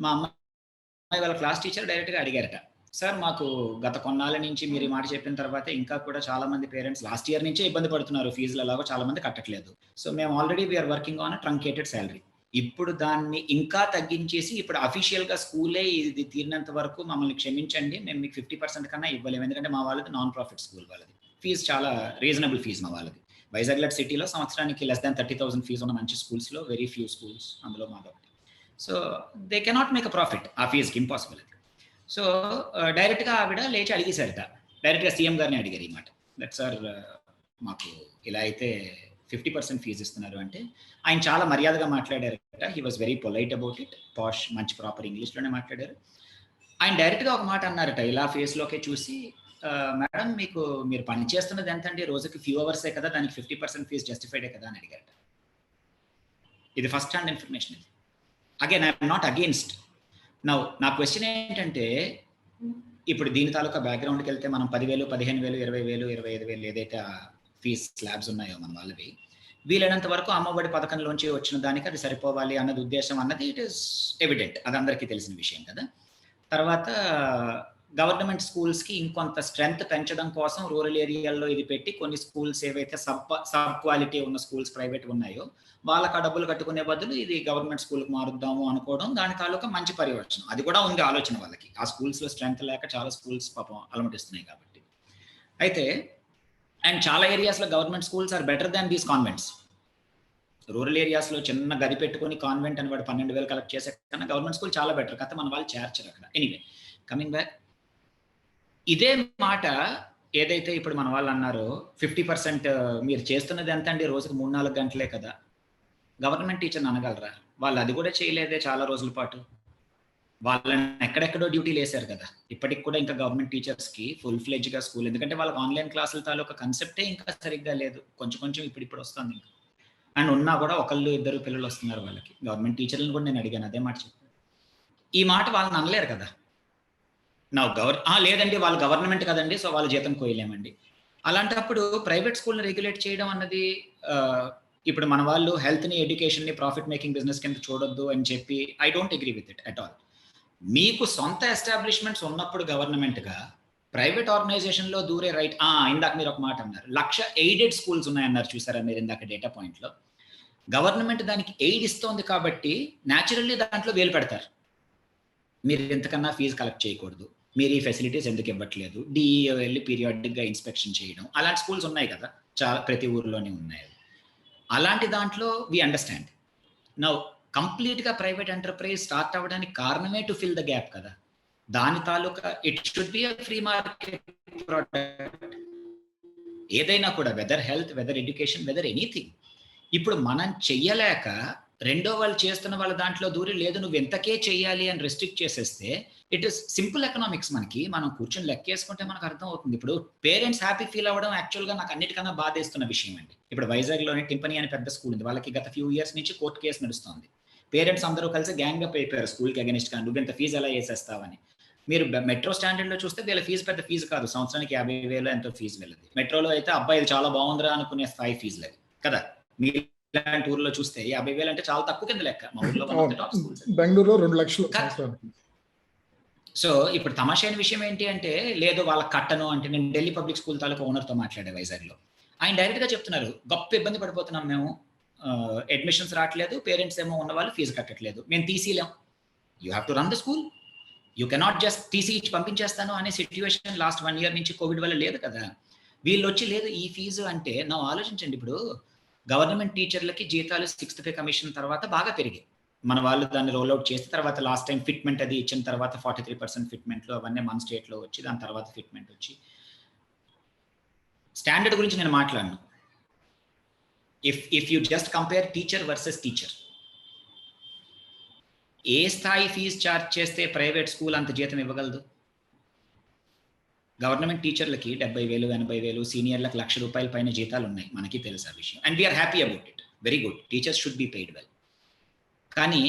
మా అమ్మాయి వాళ్ళ క్లాస్ టీచర్ డైరెక్ట్గా అడిగారట, సార్ మాకు గత కొన్నాళ్ళ నుంచి మీరు ఈ మాట చెప్పిన తర్వాత ఇంకా కూడా చాలా మంది పేరెంట్స్ లాస్ట్ ఇయర్ నుంచే ఇబ్బంది పడుతున్నారు, ఫీజులు ఎలాగో చాలా మంది కట్టట్లేదు. సో మేము already we are working on truncated salary. ఇప్పుడు దాన్ని ఇంకా తగ్గించేసి ఇప్పుడు అఫీషియల్గా స్కూలే ఇది తీరినంత వరకు మమ్మల్ని క్షమించండి, మేము మీకు 50% కన్నా ఇవ్వలేము, ఎందుకంటే మా వాళ్ళది నాన్ ప్రాఫిట్ స్కూల్, వాళ్ళది ఫీజు చాలా రీజనబుల్ ఫీజు మా వాళ్ళది. వైజాగ్ లాంటి సిటీలో సంవత్సరానికి లెస్ దాన్ 30,000 ఫీజు ఉన్న మంచి స్కూల్స్లో వెరీ ఫ్యూ స్కూల్స్, అందులో మాదొకటి. So they cannot make a profit, ఆ ఫీజుకి ఇంపాసిబుల్ అది. సో డైరెక్ట్గా ఆవిడ లేచి అడిగేశారట, డైరెక్ట్గా సీఎం గారిని అడిగారు ఈ మాట, దట్ సార్ మాకు ఇలా అయితే 50% ఫీజు ఇస్తున్నారు అంటే, ఆయన చాలా మర్యాదగా మాట్లాడారట. He was very polite about it, posh, మంచి ప్రాపర్ ఇంగ్లీష్లోనే మాట్లాడారు. ఆయన డైరెక్ట్గా ఒక మాట అన్నారట, ఇలా ఫేస్లోకే చూసి, మేడం మీరు పని చేస్తున్నది ఎంత అండి, రోజుకి ఫ్యూ అవర్సే కదా, దానికి 50% ఫీజు జస్టిఫైడే కదా అని అడిగారట. ఇది ఫస్ట్ హ్యాండ్ ఇన్ఫర్మేషన్. ఇది అగైన్ ఐఎమ్ నాట్ అగేన్స్ట్. నా క్వశ్చన్ ఏంటంటే, ఇప్పుడు దీని తాలూకా బ్యాక్గ్రౌండ్కి వెళ్తే మనం 10,000, 15,000, 20,000, 25,000 ఏదైతే ఫీజ్ స్లాబ్స్ ఉన్నాయో మన వాళ్ళవి, వీలైనంత వరకు అమ్మఒడి పథకంలోంచి వచ్చిన దానికి అది సరిపోవాలి అన్నది ఉద్దేశం అన్నది ఇట్ ఈస్ ఎవిడెంట్, అది అందరికీ తెలిసిన విషయం కదా. తర్వాత గవర్నమెంట్ స్కూల్స్కి ఇంకొంత స్ట్రెంగ్త్ పెంచడం కోసం రూరల్ ఏరియాల్లో ఇది పెట్టి కొన్ని స్కూల్స్ ఏవైతే సబ్ క్వాలిటీ ఉన్న స్కూల్స్ ప్రైవేట్ ఉన్నాయో వాళ్ళకి ఆ డబ్బులు కట్టుకునే బదులు ఇది గవర్నమెంట్ స్కూల్కి మారుద్దాము అనుకోవడం, దాని తాలూకా మంచి పర్యవేక్షణ, అది కూడా ఉంది ఆలోచన వాళ్ళకి. ఆ స్కూల్స్లో స్ట్రెంగ్త్ లేక చాలా స్కూల్స్ పాపం అలమటిస్తున్నాయి కాబట్టి. అయితే అండ్ చాలా ఏరియాస్లో government schools are better than these convents. Rural ఏరియాస్లో చిన్న గది పెట్టుకుని కాన్వెంట్ అని వాడు 12,000 కలెక్ట్ చేసే కన్నా గవర్నమెంట్ స్కూల్ చాలా బెటర్ కదా, మన వాళ్ళు చేర్చరు అక్కడ. ఎనీవే, కమింగ్ బ్యాక్, ఇదే మాట ఏదైతే ఇప్పుడు మన వాళ్ళు అన్నారో 50% మీరు చేస్తున్నది ఎంత అండి, రోజుకి 3-4 గంటలే కదా, గవర్నమెంట్ టీచర్ని అనగలరా? వాళ్ళు అది కూడా చేయలేదే చాలా రోజుల పాటు, వాళ్ళని ఎక్కడెక్కడో డ్యూటీలు వేశారు కదా. ఇప్పటికి కూడా ఇంకా గవర్నమెంట్ టీచర్స్కి ఫుల్ ఫ్లెడ్జ్గా స్కూల్, ఎందుకంటే వాళ్ళకి ఆన్లైన్ క్లాసుల తాలూకా కాన్సెప్టే ఇంకా సరిగ్గా లేదు, కొంచెం ఇప్పుడు వస్తుంది ఇంకా. అండ్ ఉన్నా కూడా 1-2 పిల్లలు వస్తున్నారు వాళ్ళకి. గవర్నమెంట్ టీచర్లను కూడా నేను అడిగాను, అదే మాట చెప్పాను. ఈ మాట వాళ్ళని అనలేరు కదా. లేదండి వాళ్ళు గవర్నమెంట్ కదండి, సో వాళ్ళ జీతం కోయలేమండి. అలాంటప్పుడు ప్రైవేట్ స్కూల్ని రెగ్యులేట్ చేయడం అన్నది, ఇప్పుడు మన వాళ్ళు హెల్త్ని, ఎడ్యుకేషన్ని ప్రాఫిట్ మేకింగ్ బిజినెస్ కింద చూడొద్దు అని చెప్పి I don't agree with it at all. మీకు సొంత ఎస్టాబ్లిష్మెంట్స్ ఉన్నప్పుడు గవర్నమెంట్గా ప్రైవేట్ ఆర్గనైజేషన్లో దూరే రైట్. ఇందాక మీరు ఒక మాట అన్నారు, 1,00,000 ఎయిడెడ్ స్కూల్స్ ఉన్నాయన్నారు చూసారా మీరు ఇందాక డేటా పాయింట్లో. గవర్నమెంట్ దానికి ఎయిడ్ ఇస్తోంది కాబట్టి న్యాచురల్లీ దాంట్లో వేలు పెడతారు, మీరు ఎంతకన్నా ఫీజు కలెక్ట్ చేయకూడదు, మీరు ఈ ఫెసిలిటీస్ ఎందుకు ఇవ్వట్లేదు, డిఈఓ వెళ్ళి పీరియాడిక్గా ఇన్స్పెక్షన్ చేయడం, అలాంటి స్కూల్స్ ఉన్నాయి కదా, చాలా ప్రతి ఊర్లోనే ఉన్నాయి. అలాంటి దాంట్లో వి అండర్స్టాండ్. నౌ కంప్లీట్గా ప్రైవేట్ ఎంటర్ప్రైజ్ స్టార్ట్ అవ్వడానికి కారణమే టు ఫిల్ ద గ్యాప్ కదా, దాని తాలూకా it should be a free market product. ఏదైనా కూడా, whether health, whether education, whether anything. ఇప్పుడు మనం చెయ్యలేక రెండో వాళ్ళు చేస్తున్న వాళ్ళ దాంట్లో దూరి, లేదు నువ్వు ఎంతకే చెయ్యాలి అని రెస్ట్రిక్ట్ చేసేస్తే, ఇట్ ఇస్ సింపుల్ ఎకనామిక్స్. మనం కూర్చొని లెక్కేసుకుంటే మనకు అర్థం అవుతుంది. ఇప్పుడు పేరెంట్స్ హ్యాపీ ఫీల్ అవ్వడం యాక్చువల్గా నాకు అన్నిటికన్నా బాధేస్తున్న విషయం అండి. ఇప్పుడు వైజాగ్లోని టింపనీ అని పెద్ద స్కూల్ ఉంది, వాళ్ళకి గత ఫ్యూ ఇయర్స్ నుంచి కోర్టు కేసు నడుస్తుంది. పేరెంట్స్ అందరూ కలిసి గ్యాంగ్ అప్ అయిపోయారు స్కూల్కి అగెనిస్ట్గా, నువ్వు ఇంత ఫీజు ఎలా వేసేస్తావని. మీరు మెట్రో స్టాండర్డ్లో చూస్తే వీళ్ళ ఫీజు పెద్ద ఫీజు కాదు, సంవత్సరానికి 50,000 ఎంతో ఫీజు వెళ్ళదు. మెట్రోలో అయితే అబ్బాయి చాలా బాగుందిరా అనుకునే స్థాయి ఫీజులు అవి కదా. మీరు ఇలాంటి ఊర్లో చూస్తే 50,000 అంటే చాలా తక్కువ కింద లెక్క. మా ఊర్లో బెంగళూరులో 2,00,000. సో ఇప్పుడు తమాషైన విషయం ఏంటి అంటే, లేదు వాళ్ళకి కట్టను అంటే, నేను ఢిల్లీ పబ్లిక్ స్కూల్ తాలూకా ఓనర్తో మాట్లాడే వైజాగ్లో, ఆయన డైరెక్ట్గా చెప్తున్నారు, గొప్ప ఇబ్బంది పడిపోతున్నాం మేము, అడ్మిషన్స్ రావట్లేదు, పేరెంట్స్ ఏమో ఉన్న వాళ్ళు ఫీజు కట్టట్లేదు, మేము తీసేలేం, you have to run the school, you cannot just తీసి ఇచ్చి పంపించేస్తాను అనే సిచ్యువేషన్ లాస్ట్ 1 year నుంచి కోవిడ్ వల్ల లేదు కదా. వీళ్ళు వచ్చి లేదు ఈ ఫీజు అంటే, నా ఆలోచించండి, ఇప్పుడు గవర్నమెంట్ టీచర్లకి జీతాలు 6th పే కమిషన్ తర్వాత బాగా పెరిగాయి. మన వాళ్ళు దాన్ని రోల్అవుట్ చేసిన తర్వాత లాస్ట్ టైం ఫిట్మెంట్ అది ఇచ్చిన తర్వాత 43% ఫిట్మెంట్లో అవన్నీ మన స్టేట్లో వచ్చి, దాని తర్వాత ఫిట్మెంట్ వచ్చి, స్టాండర్డ్ గురించి నేను మాట్లాడను. If you just compare teacher versus teacher, ఏ స్థాయి ఫీజు ఛార్జ్ చేస్తే ప్రైవేట్ స్కూల్ అంత జీతం ఇవ్వగలదు? గవర్నమెంట్ టీచర్లకి 70,000, 80,000, సీనియర్లకు ₹1,00,000 పైన జీతాలు ఉన్నాయి. మనకి తెలుసు ఆ విషయం. And we are happy about it. Very good. Teachers should be paid well. కానీ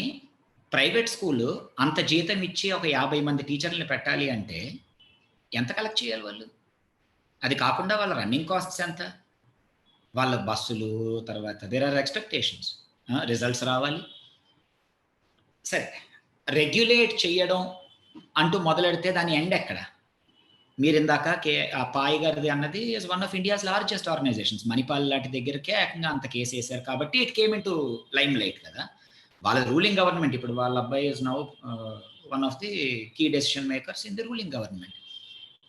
ప్రైవేట్ స్కూల్ అంత జీతం ఇచ్చి ఒక 50 మంది టీచర్లని పెట్టాలి అంటే ఎంత కలెక్ట్ చేయాలి వాళ్ళు? అది కాకుండా వాళ్ళ రన్నింగ్ కాస్ట్స్ ఎంత? వాళ్ళ బస్సులు, తర్వాత దేర్ ఆర్ ఎక్స్‌పెక్టేషన్స్. రిజల్ట్స్ రావాలి. సరే, రెగ్యులేట్ చేయడం అంటూ మొదలెడితే దాని ఎండ్ ఎక్కడ? మీరిందాక పాయ్ గారిది అన్నది is one of India's largest organisations. Manipal లాంటి దగ్గరికే ఏకంగా అంత కేసు వేశారు కాబట్టి it came into limelight కదా. వాళ్ళ రూలింగ్ గవర్నమెంట్, ఇప్పుడు వాళ్ళ అబ్బాయి is now one of the key decision makers in the ruling government.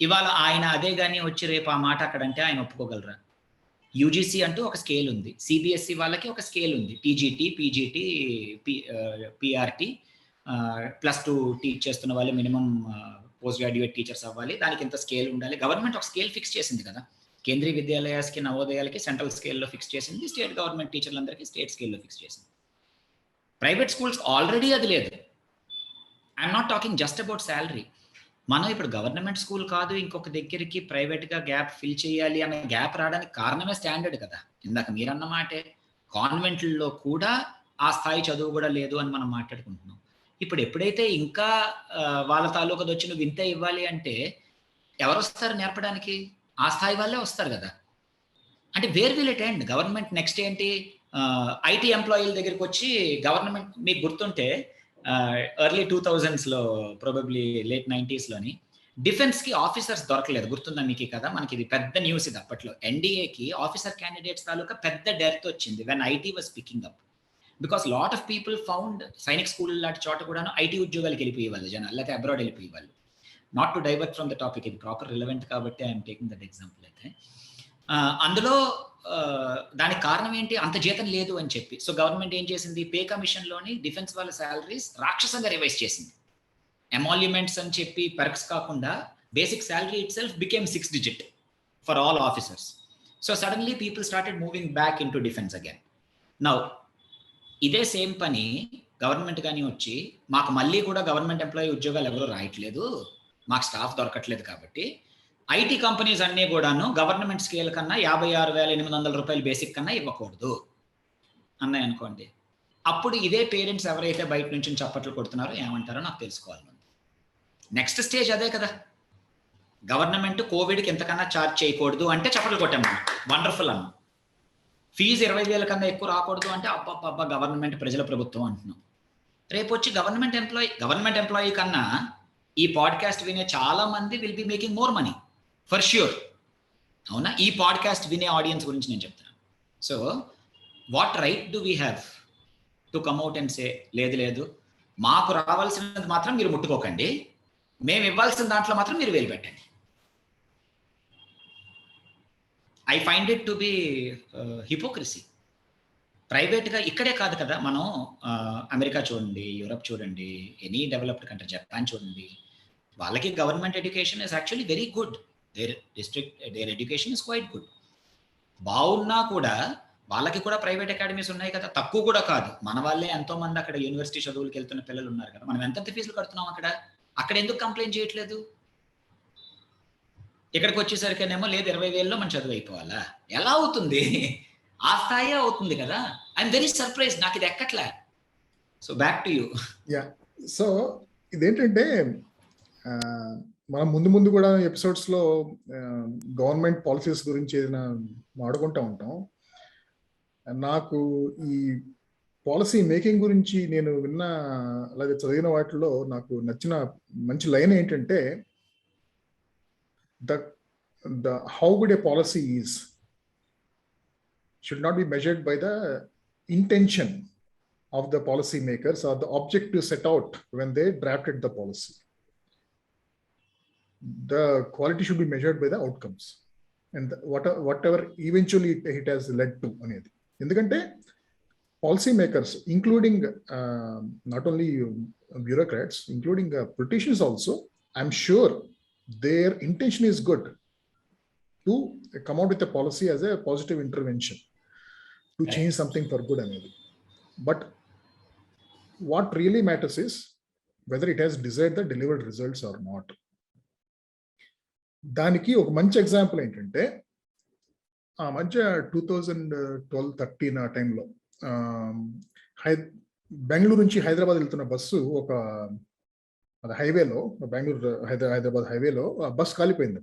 ఇవాళ ఆయన అదే కానీ వచ్చి రేపు ఆ మాట అక్కడంటే ఆయన ఒప్పుకోగలరా? యూజీసీ అంటూ ఒక స్కేల్ ఉంది, సిబిఎస్ఈ వాళ్ళకి ఒక స్కేల్ ఉంది, టీజీటీ, పీజీటీ, పిఆర్టీ, +2 టీచ్ చేస్తున్న వాళ్ళు మినిమం పోస్ట్ గ్రాడ్యుయేట్ టీచర్స్ అవ్వాలి, దానికి ఇంత స్కేల్ ఉండాలి. గవర్నమెంట్ ఒక స్కేల్ ఫిక్స్ చేసింది కదా. కేంద్రీయ విద్యాలయాలకి, నవోదయాలకి సెంట్రల్ స్కేల్లో ఫిక్స్ చేసింది, స్టేట్ గవర్నమెంట్ టీచర్లందరికీ స్టేట్ స్కేల్లో ఫిక్స్ చేసింది. ప్రైవేట్ స్కూల్స్ ఆల్రెడీ అది లేదు. I'm not talking just about salary. మనం ఇప్పుడు గవర్నమెంట్ స్కూల్ కాదు, ఇంకొక దగ్గరికి ప్రైవేట్గా గ్యాప్ ఫిల్ చేయాలి అనే గ్యాప్ రావడానికి కారణమే స్టాండర్డ్ కదా. ఇందాక మీరన్న మాటే, కాన్వెంట్లలో కూడా ఆ స్థాయి చదువు కూడా లేదు అని మనం మాట్లాడుకుంటున్నాం. ఇప్పుడు ఎప్పుడైతే ఇంకా వాళ్ళ తాలూకది వచ్చి నువ్వు ఇంతే ఇవ్వాలి అంటే ఎవరు వస్తారు నేర్పడానికి? ఆ స్థాయి వాళ్ళే వస్తారు కదా. అంటే where will it end? Government next ఏంటి? ఐటీ ఎంప్లాయీల దగ్గరికి వచ్చి గవర్నమెంట్, మీకు గుర్తుంటే ఎర్లీ 2000s ప్రాబబ్లీ లేట్ 90sలోని డిఫెన్స్కి ఆఫీసర్స్ దొరకలేదు, గుర్తుందా మీకు కదా. మనకి ఇది పెద్ద న్యూస్ ఇది అప్పట్లో. ఎన్డీఏకి ఆఫీసర్ క్యాండిడేట్స్ తాలూకా పెద్ద డెర్త్ వచ్చింది when IT was picking up. Because lot of people found Sainik school లాంటి చోట కూడా ఐటీ ఉద్యోగాలకు వెళ్ళిపోయేవాళ్ళు జనాలు, లేకపోతే అబ్రాడ్ వెళ్ళిపోయేవాళ్ళు. Not to divert from the topic, ఇది ప్రాపర్ రిలవెంట్ కాబట్టి ఐఎమ్ టేకింగ్ దట్ ఎగ్జాంపుల్. అయితే అందులో దానికి కారణం ఏంటి? అంత జీతం లేదు అని చెప్పి. సో గవర్నమెంట్ ఏం చేసింది? పే కమిషన్లోని డిఫెన్స్ వాళ్ళ శాలరీస్ రాక్షసంగా రివైజ్ చేసింది. ఎమాల్యుమెంట్స్ అని చెప్పి పర్క్స్ కాకుండా basic salary it self became 6 digit for all officers. So suddenly people started moving back in to defence again. Now ఇదే సేమ్ పని గవర్నమెంట్ కానీ వచ్చి, మాకు మళ్ళీ కూడా గవర్నమెంట్ ఎంప్లాయీ ఉద్యోగాలు ఎవరు రాయట్లేదు, మాకు స్టాఫ్ దొరకట్లేదు కాబట్టి ఐటీ కంపెనీస్ అన్నీ కూడాను గవర్నమెంట్ స్కేల్ కన్నా ₹56,800 బేసిక్ కన్నా ఇవ్వకూడదు అన్నాయి అనుకోండి. అప్పుడు ఇదే పేరెంట్స్ ఎవరైతే బయట నుంచి చప్పట్లు కొడుతున్నారో ఏమంటారో నాకు తెలుసుకోవాలి. నెక్స్ట్ స్టేజ్ అదే కదా. గవర్నమెంట్ కోవిడ్కి ఎంతకన్నా ఛార్జ్ చేయకూడదు అంటే చప్పట్లు కొట్టాము, వండర్ఫుల్ అన్నాం. ఫీజు 20,000 కన్నా ఎక్కువ రాకూడదు అంటే అబ్బా గవర్నమెంట్ ప్రజల ప్రభుత్వం అంటున్నాం. రేపు వచ్చి గవర్నమెంట్ ఎంప్లాయీ కన్నా ఈ పాడ్కాస్ట్ వినే చాలా మంది will be making more money for sure. అవునా? ఈ పాడ్కాస్ట్ వినే ఆడియన్స్ గురించి నేను చెప్తాను. So what right do we have to come out and say, లేదు మాకు రావాల్సినది మాత్రం మీరు ముట్టుకోకండి, మేము ఇవ్వాల్సిన దాంట్లో మాత్రం మీరు వేలు పెట్టండి. I find it to be hypocrisy. ప్రైవేట్గా ఇక్కడే కాదు కదా, మనం అమెరికా చూడండి, యూరప్ చూడండి, ఎనీ డెవలప్డ్ కంట్రీ, జపాన్ చూడండి, వాళ్ళకి government education is actually very good. Their education is quite good. బాగున్నా కూడా వాళ్ళకి కూడా ప్రైవేట్ అకాడమీస్ ఉన్నాయి కదా, తక్కువ కూడా కాదు. మన వాళ్ళే ఎంతో మంది అక్కడ యూనివర్సిటీ చదువులకు వెళ్తున్న పిల్లలు ఉన్నారు కదా. మనం ఎంత ఫీజులు కడుతున్నాం అక్కడ ఎందుకు కంప్లైంట్ చేయట్లేదు? ఇక్కడికి వచ్చేసరికేనేమో లేదు 20,000లో మన చదువు అయిపోవాలా? ఎలా అవుతుంది? ఆ స్థాయి అవుతుంది కదా. ఐఎమ్ వెరీ సర్ప్రైజ్, నాకు ఇది ఎక్కట్లే. So back to you. So ఇదేంటంటే మనం ముందు కూడా ఎపిసోడ్స్లో గవర్నమెంట్ పాలసీస్ గురించి ఏదైనా మాడుకుంటూ ఉంటాం. నాకు ఈ పాలసీ మేకింగ్ గురించి నేను విన్న అలాగే చదివిన వాటిలో నాకు నచ్చిన మంచి లైన్ ఏంటంటే, the how good a policy is should not be measured by the intention of the policy makers or the objective set out when they drafted the policy. The quality should be measured by the outcomes and whatever eventually it has led to అనేది. ఎందుకంటే policy makers including not only bureaucrats, including politicians also, I'm sure their intention is good to come out with a policy as a positive intervention to change something for good అనేది. But what really matters is whether it has desired the delivered results or not. దానికి ఒక మంచి example ఏంటంటే, ఆ మధ్య 2012-13 ఆ టైంలో బెంగళూరు నుంచి హైదరాబాద్ వెళ్తున్న బస్సు ఒక హైవేలో, బెంగళూరు హైదరాబాద్ హైవేలో ఆ బస్ కాలిపోయింది.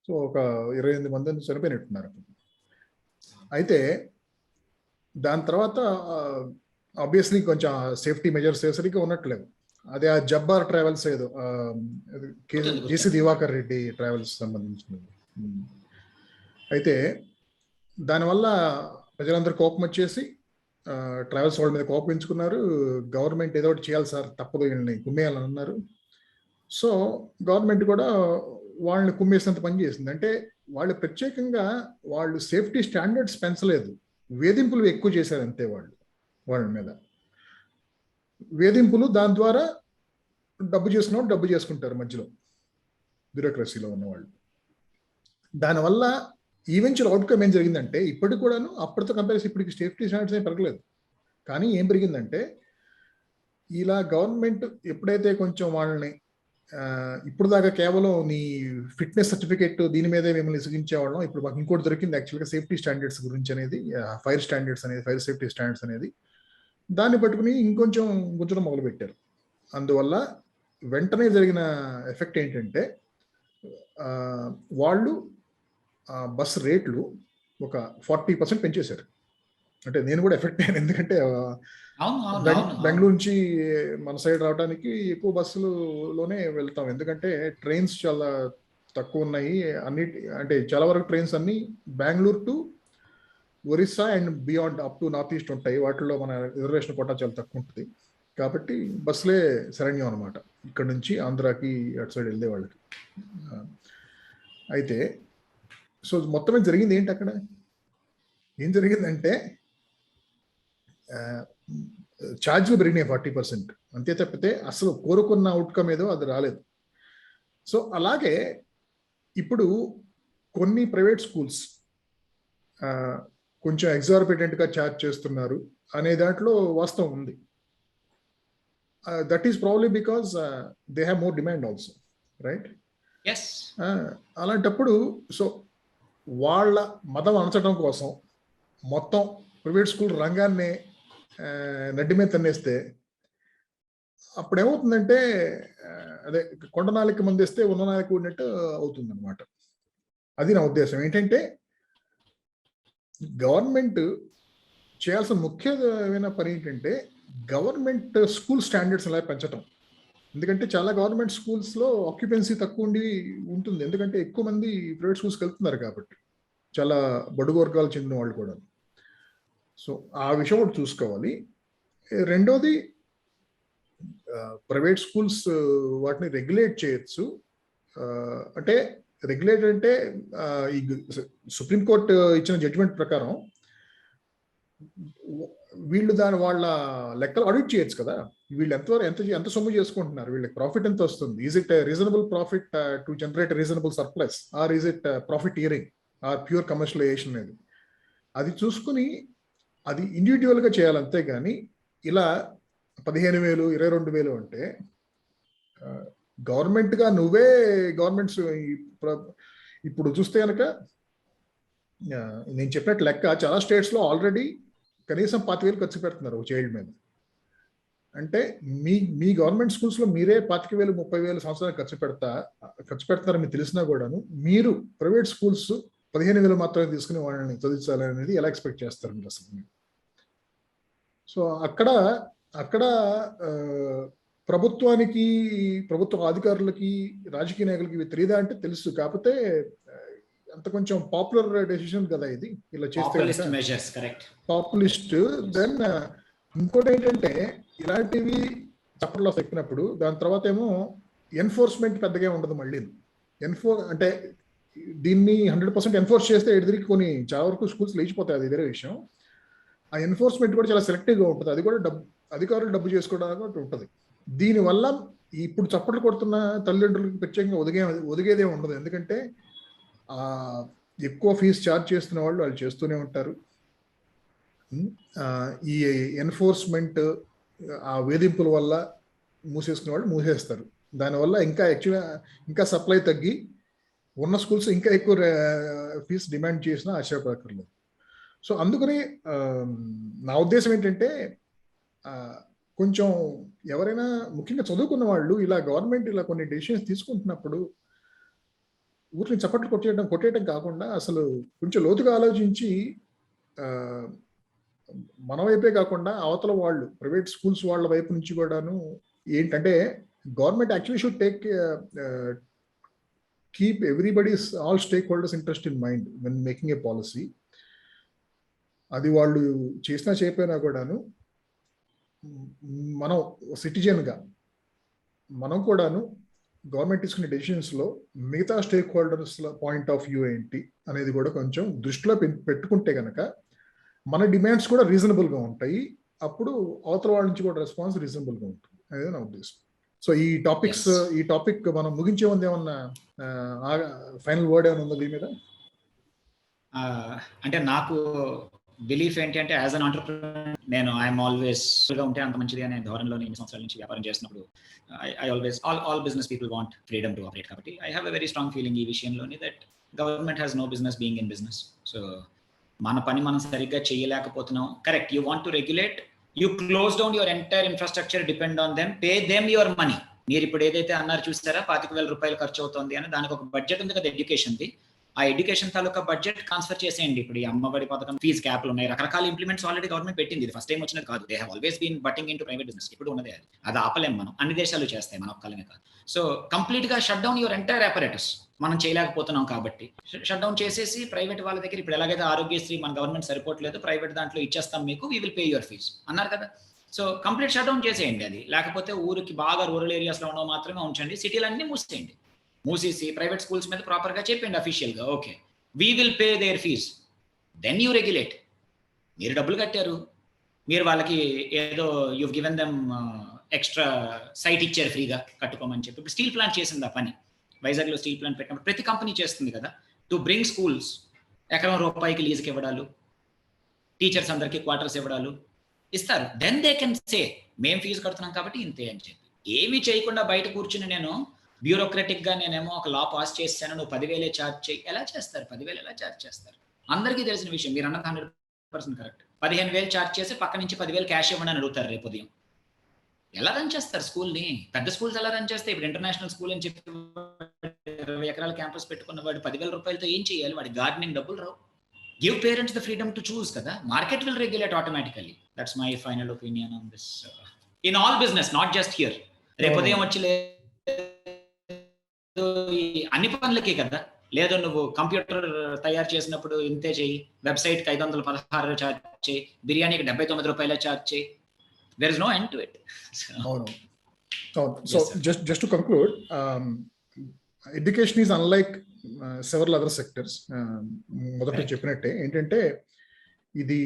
సో ఒక 28 మంది చనిపోయినట్టున్నారు. అయితే దాని తర్వాత ఆబ్వియస్లీ కొంచెం సేఫ్టీ మెజర్స్ సరిగ్గా ఉన్నట్లేదు. అదే ఆ జబ్బార్ ట్రావెల్స్ ఏదో జేసీ దివాకర్ రెడ్డి ట్రావెల్స్ సంబంధించినది. అయితే దానివల్ల ప్రజలందరూ కోపం వచ్చేసి ట్రావెల్స్ వాళ్ళ మీద కోపం పెంచుకున్నారు. గవర్నమెంట్ ఏదో ఒకటి చేయాలి సార్, తప్పదు వీళ్ళని కుమ్మేయాలని అన్నారు. సో గవర్నమెంట్ కూడా వాళ్ళని కుమ్మేసినంత పని చేసింది. అంటే వాళ్ళు ప్రత్యేకంగా వాళ్ళు సేఫ్టీ స్టాండర్డ్స్ పెంచలేదు, వేధింపులు ఎక్కువ చేశారు అంతే. వాళ్ళ మీద వేధింపులు, దాని ద్వారా డబ్బు చేసుకుంటారు మధ్యలో బ్యూరోక్రసీలో ఉన్నవాళ్ళు. దానివల్ల ఈవెన్చువల్ అవుట్కమ్ ఏం జరిగిందంటే, ఇప్పటికి కూడాను అప్పటితో కంపేర్ ఇప్పటికి సేఫ్టీ స్టాండర్డ్స్ ఏం పెరగలేదు. కానీ ఏం పెరిగిందంటే, ఇలా గవర్నమెంట్ ఎప్పుడైతే కొంచెం వాళ్ళని ఇప్పుడు దాకా కేవలం నీ ఫిట్నెస్ సర్టిఫికేట్ దీని మీదే మిమ్మల్ని ఇసుగించేవాళ్ళం, ఇప్పుడు మాకు ఇంకోటి దొరికింది యాక్చువల్గా సేఫ్టీ స్టాండర్డ్స్ గురించి అనేది, ఫైర్ సేఫ్టీ స్టాండర్డ్స్ అనేది, దాన్ని పట్టుకుని ఇంకొంచెం గుంజడం మొదలుపెట్టారు. అందువల్ల వెంటనే జరిగిన ఎఫెక్ట్ ఏంటంటే, వాళ్ళు బస్ రేట్లు ఒక 40% పెంచేశారు. అంటే నేను కూడా ఎఫెక్ట్ అయ్యాను, ఎందుకంటే బెంగళూరు నుంచి మన సైడ్ రావడానికి ఎక్కువ బస్సులోనే వెళ్తాం, ఎందుకంటే ట్రైన్స్ చాలా తక్కువ ఉన్నాయి. అంటే చాలా వరకు ట్రైన్స్ అన్ని Bengaluru to Orissa and beyond up to north east ఉంటాయి. వాటిల్లో మన రిజర్వేషన్ కోటా చాలా తక్కువ ఉంటుంది. కాబట్టి బస్సులే శరణ్యం అనమాట ఇక్కడ నుంచి ఆంధ్రాకి అటు సైడ్ వెళ్ళే వాళ్ళకి. అయితే సో మొత్తమే జరిగింది ఏంటి, అక్కడ ఏం జరిగిందంటే ఛార్జీలు పెరిగినాయి 40%, అంతే తప్పితే అసలు కోరుకున్న అవుట్కమ్ ఏదో అది రాలేదు. సో అలాగే ఇప్పుడు కొన్ని ప్రైవేట్ స్కూల్స్ కొంచెం ఎగ్జార్బిటెంట్గా ఛార్జ్ చేస్తున్నారు అనే దాంట్లో వాస్తవం ఉంది. That is probably because they have more demand also, right? అలాంటప్పుడు సో వాళ్ళ మతం అణచడం కోసం మొత్తం ప్రైవేట్ స్కూల్ రంగాన్ని నడ్డి మీద తన్నేస్తే అప్పుడు ఏమవుతుందంటే, అదే కొండనాలికి మందేస్తే ఉన్ననాలికి ఉన్నట్టు అవుతుంది అనమాట. అది నా ఉద్దేశం. ఏంటంటే గవర్నమెంట్ చేయాల్సిన ముఖ్యమైన పని ఏంటంటే గవర్నమెంట్ స్కూల్ స్టాండర్డ్స్ అలా పెంచడం. ఎందుకంటే చాలా గవర్నమెంట్ స్కూల్స్లో ఆక్యుపెన్సీ తక్కువ ఉంటుంది, ఎందుకంటే ఎక్కువ మంది ప్రైవేట్ స్కూల్స్కి వెళ్తున్నారు కాబట్టి, చాలా బడుగు వర్గాలు చెందిన వాళ్ళు కూడా. సో ఆ విషయం ఒకటి చూసుకోవాలి. రెండోది, ప్రైవేట్ స్కూల్స్ వాటిని రెగ్యులేట్ చేయొచ్చు. అంటే రెగ్యులేట్ అంటే ఈ సుప్రీంకోర్టు ఇచ్చిన జడ్జిమెంట్ ప్రకారం వీళ్ళు వాళ్ళ లెక్కలు ఆడిట్ చేయొచ్చు కదా. వీళ్ళు ఎంత సొమ్ము చేసుకుంటున్నారు, వీళ్ళకి ప్రాఫిట్ ఎంత వస్తుంది, is it reasonable profit to generate reasonable surplus, or is it profiteering or pure commercialisation అనేది, అది చూసుకుని అది ఇండివిజువల్గా చేయాలి. అంతేగాని ఇలా 15,000 22,000 అంటే గవర్నమెంట్గా నువ్వే గవర్నమెంట్స్ ఇప్పుడు చూస్తే కనుక నేను చెప్పినట్టు లెక్క చాలా స్టేట్స్లో ఆల్రెడీ కనీసం 25,000 ఖర్చు పెడుతున్నారు ఒక చైల్డ్ మీద. అంటే మీ గవర్నమెంట్ స్కూల్స్లో మీరే 25,000 30,000 సంవత్సరాలు ఖర్చు పెడతారని మీకు తెలిసినా కూడాను మీరు ప్రైవేట్ స్కూల్స్ 15,000 మాత్రమే తీసుకుని వాళ్ళని చదివించాలి అనేది ఎలా ఎక్స్పెక్ట్ చేస్తారు మీరు అసలు? సో అక్కడ ప్రభుత్వ అధికారులకి రాజకీయ నాయకులకి ఇవి తెలియదా అంటే తెలుసు, కాకపోతే అంత కొంచెం పాపులర్ డెసిషన్ కదా ఇది, ఇలా చేస్తే పాపులిస్ట్. దెన్ ఇంకోటి ఏంటంటే ఇలాంటివి చప్పట్లో చెప్పినప్పుడు దాని తర్వాత ఏమో ఎన్ఫోర్స్మెంట్ పెద్దగా ఉండదు. మళ్ళీ అంటే దీన్ని 100% ఎన్ఫోర్స్ చేస్తే ఎదురికి కొన్ని చాలా వరకు స్కూల్స్ లేచిపోతాయి, అది వేరే విషయం. ఆ ఎన్ఫోర్స్మెంట్ కూడా చాలా సెలెక్టివ్గా ఉంటుంది, అది కూడా అధికారులు డబ్బు చేసుకోవడానికి ఉంటుంది. దీనివల్ల ఇప్పుడు చప్పట్లు కొడుతున్న తల్లిదండ్రులకు ప్రత్యేకంగా ఒదిగేదే ఉండదు, ఎందుకంటే ఎక్కువ ఫీజు ఛార్జ్ చేస్తున్న వాళ్ళు చేస్తూనే ఉంటారు. ఈ ఎన్ఫోర్స్మెంట్ ఆ వేధింపుల వల్ల మూసేసుకునే వాళ్ళు మూసేస్తారు. దానివల్ల ఇంకా సప్లై తగ్గి ఉన్న స్కూల్స్ ఇంకా ఎక్కువ ఫీజు డిమాండ్ చేసినా ఆశ్చర్యపడక్కర్లేదు. సో అందుకని నా ఉద్దేశం ఏంటంటే కొంచెం ఎవరైనా ముఖ్యంగా చదువుకున్న వాళ్ళు ఇలా గవర్నమెంట్ ఇలా కొన్ని డెసిషన్స్ తీసుకుంటున్నప్పుడు ఊరిని చప్పట్లు కొట్టేయడం కాకుండా అసలు కొంచెం లోతుగా ఆలోచించి మన వైపే కాకుండా అవతల వాళ్ళు ప్రైవేట్ స్కూల్స్ వాళ్ళ వైపు నుంచి కూడాను ఏంటంటే government actually should take keep everybody's all stake holders interest in mind when making a policy. అది వాళ్ళు చేసినా చేయకపోయినా కూడాను మనం సిటిజన్గా మనం కూడాను గవర్నమెంట్ తీసుకునే డెసిషన్స్లో మిగతా stake holders point of view ఏంటి అనేది కూడా కొంచెం దృష్టిలో పెట్టుకుంటే కనుక మన డిమాండ్స్ కూడా రీజనబుల్గా ఉంటాయి. అప్పుడు అవతల వాళ్ళ నుంచి కూడా రెస్పాన్స్ రీజనబుల్గా ఉంటుంది అనేది నా ఉద్దేశం. సో ఈ టాపిక్ మనం ముగించే ఉంది. ఏమన్నా ఫైనల్ వర్డ్ ఏమైనా ఉందా దీని మీద? అంటే నాకు బిలీఫ్ ఏంటి అంటే యాజ్ అన్ ఆంటర్‌ప్రెన్యూర్ నేను ఐఎమ్ ఆల్వేస్ గా ఉంటే అంత మంచిది అనే ధోరణిలో నేను సంవత్సరాల నుంచి వ్యాపారం చేస్తున్నప్పుడు I always all business people want freedom to operate. కాబట్టి I have a very strong feeling ఈ విషయంలోని that government has no business being in business. So మన పని మనం సరిగ్గా చేయలేకపోతున్నాం. Correct, you want to regulate, you close down your entire infrastructure, depend on them, pay them your money. మీరు ఇప్పుడు ఏదైతే అన్నారు చూస్తారా 25,000 రూపాయలు ఖర్చు అవుతుంది అని, దానికి ఒక బడ్జెట్ ఉంది కదా ఎడ్యుకేషన్ది. ఆ ఎడ్యుకేషన్ తాలూకా బడ్జెట్ ట్రాన్స్ఫర్ చేసేయండి. ఇప్పుడు ఈ అమ్మఒడి పథకం, ఫీజ్ క్యాప్లు ఉన్నాయి, రకరకాల ఇంప్లిమెంట్స్ ఆల్రెడీ గవర్నమెంట్ పెట్టింది. ఇది ఫస్ట్ టైం వచ్చినది కాదు. They have always been butting in to private business. ఇప్పుడు ఉన్నదే అది ఆపలేం మనం. అన్ని దేశాలు చేస్తాయి, మన ఒక్కలమే కాదు. సో కంప్లీట్ గా షట్ డౌన్ యువర్ ఎంటైర్ అపరేటస్. మనం చేయలేకపోతున్నాం కాబట్టి షట్ డౌన్ చేసేసి ప్రైవేట్ వాళ్ళ దగ్గర ఇప్పుడు ఎలాగైతే ఆరోగ్యశ్రీ మన గవర్నమెంట్ సరిపోవట్లేదు, ప్రైవేట్ దాంట్లో ఇచ్చేస్తాం మీకు, we will pay your fees అన్నారు కదా. సో కంప్లీట్ షట్ డౌన్ చేసేయండి అది. లేకపోతే ఊరికి బాగా రూరల్ ఏరియాస్లో ఉండవు మాత్రమే ఉంచండి, సిటీలన్నీ మూసేయండి. మూసేసి ప్రైవేట్ స్కూల్స్ మీద ప్రాపర్గా చెప్పండి అఫీషియల్గా, okay we will pay their fees, then you regulate. మీరు డబ్బులు కట్టారు, మీరు వాళ్ళకి ఏదో you've given them extra site ఇచ్చారు ఫ్రీగా కట్టుకోమని చెప్పి. ఇప్పుడు స్టీల్ ప్లాంట్ చేసింది ఆ పని, వైజాగ్లో స్టీల్ ప్లాంట్ పెట్టినప్పుడు ప్రతి కంపెనీ చేస్తుంది కదా, టు బ్రింగ్ స్కూల్స్. ఎకరం రూపాయికి లీజుకి ఇవ్వడాలు, టీచర్స్ అందరికీ క్వార్టర్స్ ఇవ్వడాలు ఇస్తారు. దెన్ దే కెన్ సే మేము ఫీజు కడుతున్నాం కాబట్టి ఇంతే అని చెప్పి. ఏమీ చేయకుండా బయట కూర్చుని నేను బ్యూరోక్రటిక్ గా నేనేమో ఒక లా పాస్ చేశాను, నువ్వు 10,000 ఛార్జ్ చేయి, ఎలా చేస్తారు? 10,000 ఎలా ఛార్జ్ చేస్తారు? అందరికీ తెలిసిన విషయం. మీరు అన్నది 100% కరెక్ట్. 15,000 ఛార్జ్ చేసి పక్క నుంచి 10,000 క్యాష్ ఇవ్వండి అని అడుగుతారు రేపు ఉదయం. ఎలా రన్ చేస్తారు స్కూల్ని? పెద్ద స్కూల్స్ ఎలా రన్ చేస్తాయి? ఇప్పుడు ఇంటర్నేషనల్ స్కూల్ అని చెప్పి 20 ఎకరాల క్యాంపస్ పెట్టుకున్న వాడు 10,000 రూపాయలతో ఏం చేయాలి? వాడి గార్డెనింగ్ డబ్బులు రావు. Give parents the freedom to choose కదా. Market will regulate automatically. That's my final opinion on this. In all business, not just here. రేపు ఉదయం వచ్చి అన్ని పనులకే కదా. లేదు నువ్వు కంప్యూటర్ తయారు చేసినప్పుడు ఇంతే చేయి, వెబ్సైట్కి 516 ఛార్జ్ చేయి, బిర్యానీకి 79 రూపాయల ఛార్జ్ చేయి. There is no end to it. So just to conclude, education is unlike several other sectors. మొదట చెప్పినట్టే ఏంటంటే ఇది